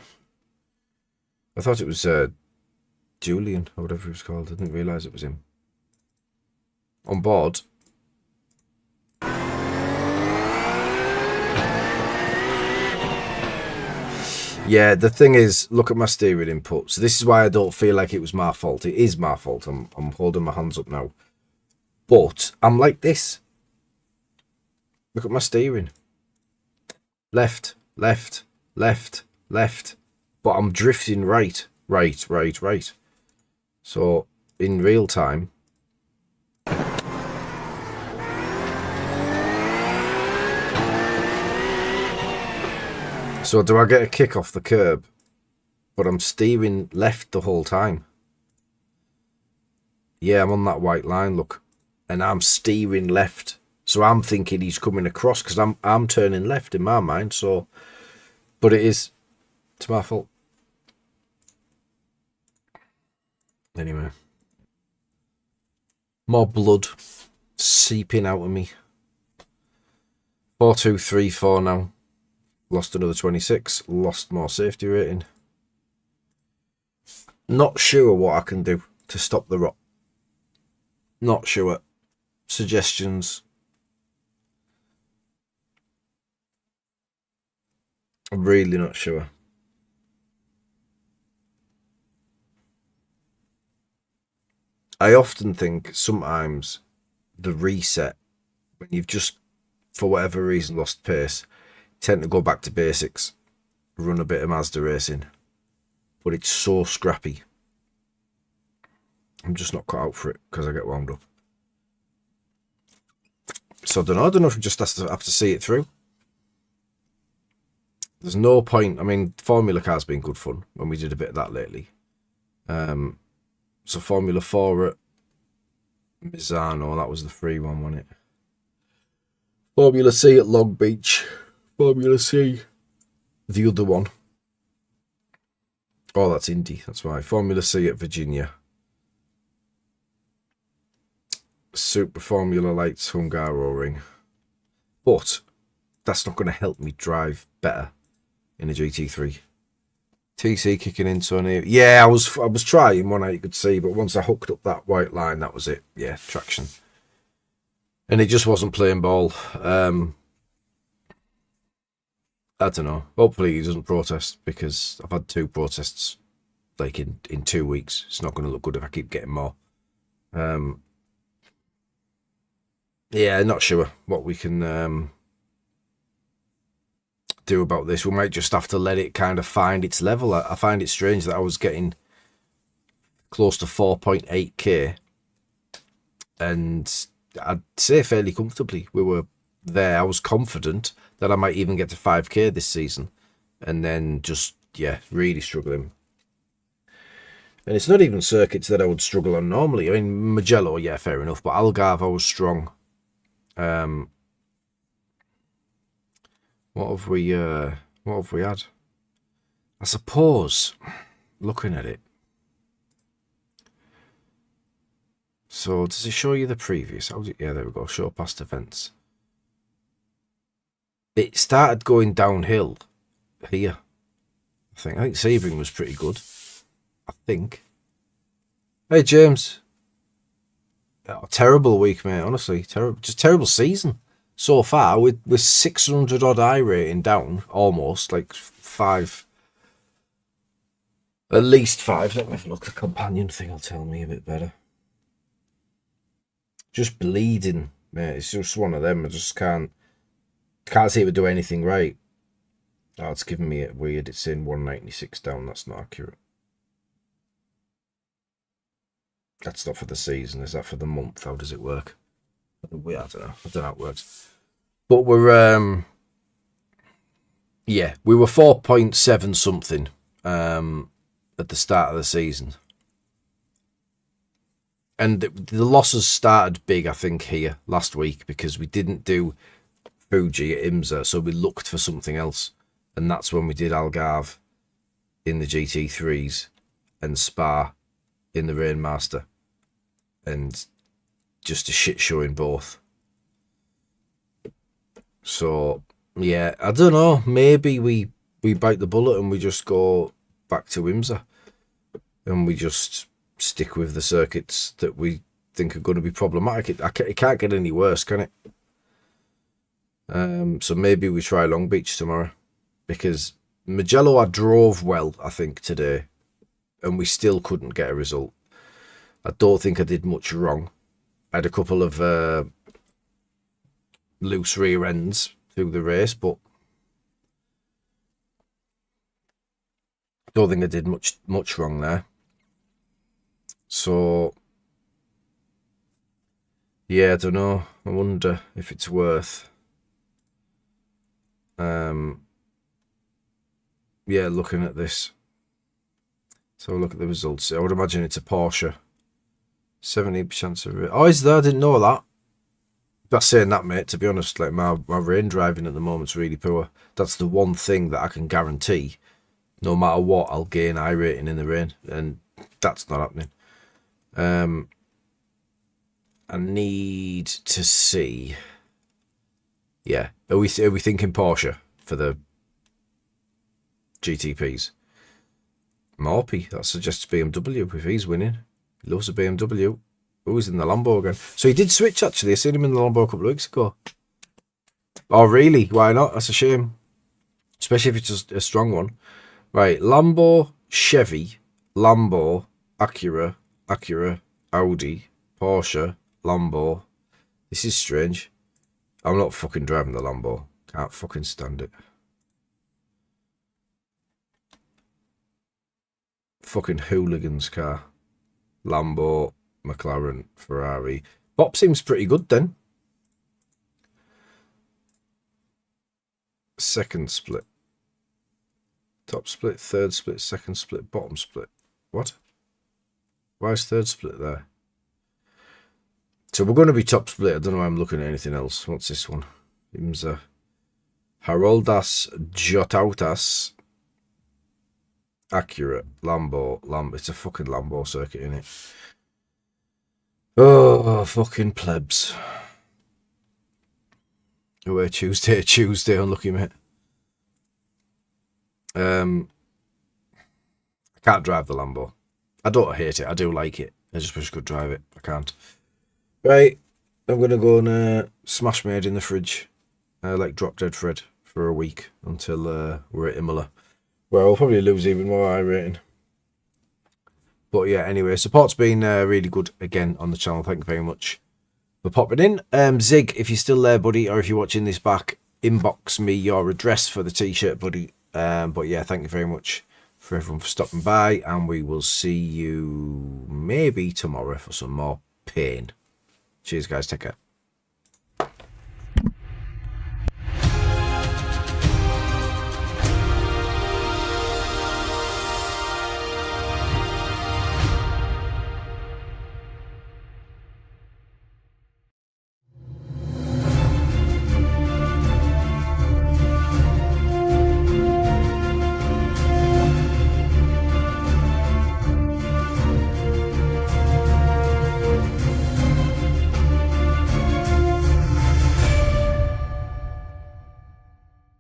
I thought it was Julian, or whatever he was called. I didn't realise it was him. On board. Yeah, the thing is, look at my steering input. So this is why I don't feel like it was my fault. It is my fault. I'm holding my hands up now. But I'm like this. Look at my steering. Left, left, left, left. But I'm drifting right. So, in real time... So do I get a kick off the curb? But I'm steering left the whole time. Yeah, I'm on that white line, look. And I'm steering left. So I'm thinking he's coming across because I'm turning left in my mind. So, but it's my fault. Anyway. More blood seeping out of me. 4.234 now. Lost another 26. Lost more safety rating. Not sure what I can do to stop the rot. Not sure. Suggestions. I'm really not sure. I often think sometimes the reset, when you've just, for whatever reason, lost pace, tend to go back to basics, run a bit of Mazda racing, but it's so scrappy. I'm just not cut out for it because I get wound up. So I don't know if we just have to see it through. There's no point. I mean, Formula Car's been good fun when we did a bit of that lately. So Formula 4 at Misano, that was the free one, wasn't it? Formula C at Long Beach. Formula C. The other one. Oh, that's Indy. That's why. Formula C at Virginia. Super Formula Lights Hungaroring. But that's not going to help me drive better in a GT3. TC kicking in, Tony. Yeah, I was trying one you could see, but once I hooked up that white line, that was it. Yeah, traction. And it just wasn't playing ball. I don't know. Hopefully he doesn't protest, because I've had 2 protests like in 2 weeks. It's not going to look good if I keep getting more. Yeah, not sure what we can do about this. We might just have to let it kind of find its level. I find it strange that I was getting close to 4.8k and I'd say fairly comfortably. We were there. I was confident that I might even get to 5k this season, and then just really struggling. And it's not even circuits that I would struggle on normally. I mean, Mugello, yeah, fair enough, but Algarve I was strong. What have we had? I suppose, looking at it. So does it show you the previous? Yeah, there we go. Show past events. It started going downhill here. I think Sebring was pretty good. I think. Hey James. Oh, terrible week, mate. Honestly, just terrible season so far. With 600 odd iRating down, almost like 5. At least 5. Let me have a look. The companion thing will tell me a bit better. Just bleeding, mate. It's just one of them. I just can't seem to do anything right. Oh, it's giving me it weird. It's in 196 down. That's not accurate. That's not for the season. Is that for the month? How does it work? I don't know. I don't know how it works. But we're we were 4.7 something at the start of the season. And the losses started big, I think, here last week because we didn't do Fuji at IMSA, so we looked for something else. And that's when we did Algarve in the GT3s and Spa in the Rainmaster. And just a shit show in both. So, yeah, I don't know. Maybe we bite the bullet and we just go back to IMSA. And we just stick with the circuits that we think are going to be problematic. It can't get any worse, can it? So maybe we try Long Beach tomorrow. Because Mugello, I drove well, I think, today. And we still couldn't get a result. I don't think I did much wrong. I had a couple of loose rear ends through the race, but I don't think I did much wrong there. So, yeah, I don't know. I wonder if it's worth looking at this. So look at the results. I would imagine it's a Porsche. 70% of it. Oh, is there? I didn't know that. But saying that, mate, to be honest, like my rain driving at the moment's really poor. That's the one thing that I can guarantee. No matter what, I'll gain iRating in the rain, and that's not happening. I need to see. Yeah, are we thinking Porsche for the GTPs? Morpy, that suggests BMW if he's winning. He loves a BMW. Oh, he's in the Lambo again. So he did switch, actually. I seen him in the Lambo a couple of weeks ago. Oh, really? Why not? That's a shame. Especially if it's just a strong one. Right, Lambo, Chevy, Lambo, Acura, Audi, Porsche, Lambo. This is strange. I'm not fucking driving the Lambo. Can't fucking stand it. Fucking hooligans car. Lambo, McLaren, Ferrari. Bop seems pretty good then. Second split. Top split, third split, second split, bottom split. What? Why is third split there? So we're going to be top split. I don't know why I'm looking at anything else. What's this one? IMSA. Haroldas Jotautas. Accurate. Lambo. It's a fucking Lambo circuit, innit? Oh, fucking plebs. Away Tuesday, unlucky, mate. I can't drive the Lambo. I don't hate it. I do like it. I just wish I could drive it. I can't. Right. I'm going to go and smash made in the fridge. Like Drop Dead Fred for a week until we're at Imola. Well, we'll probably lose even more iRating. But yeah, anyway, support's been really good again on the channel. Thank you very much for popping in. Zig, if you're still there, buddy, or if you're watching this back, inbox me your address for the t-shirt, buddy. But yeah, thank you very much for everyone for stopping by, and we will see you maybe tomorrow for some more pain. Cheers, guys. Take care.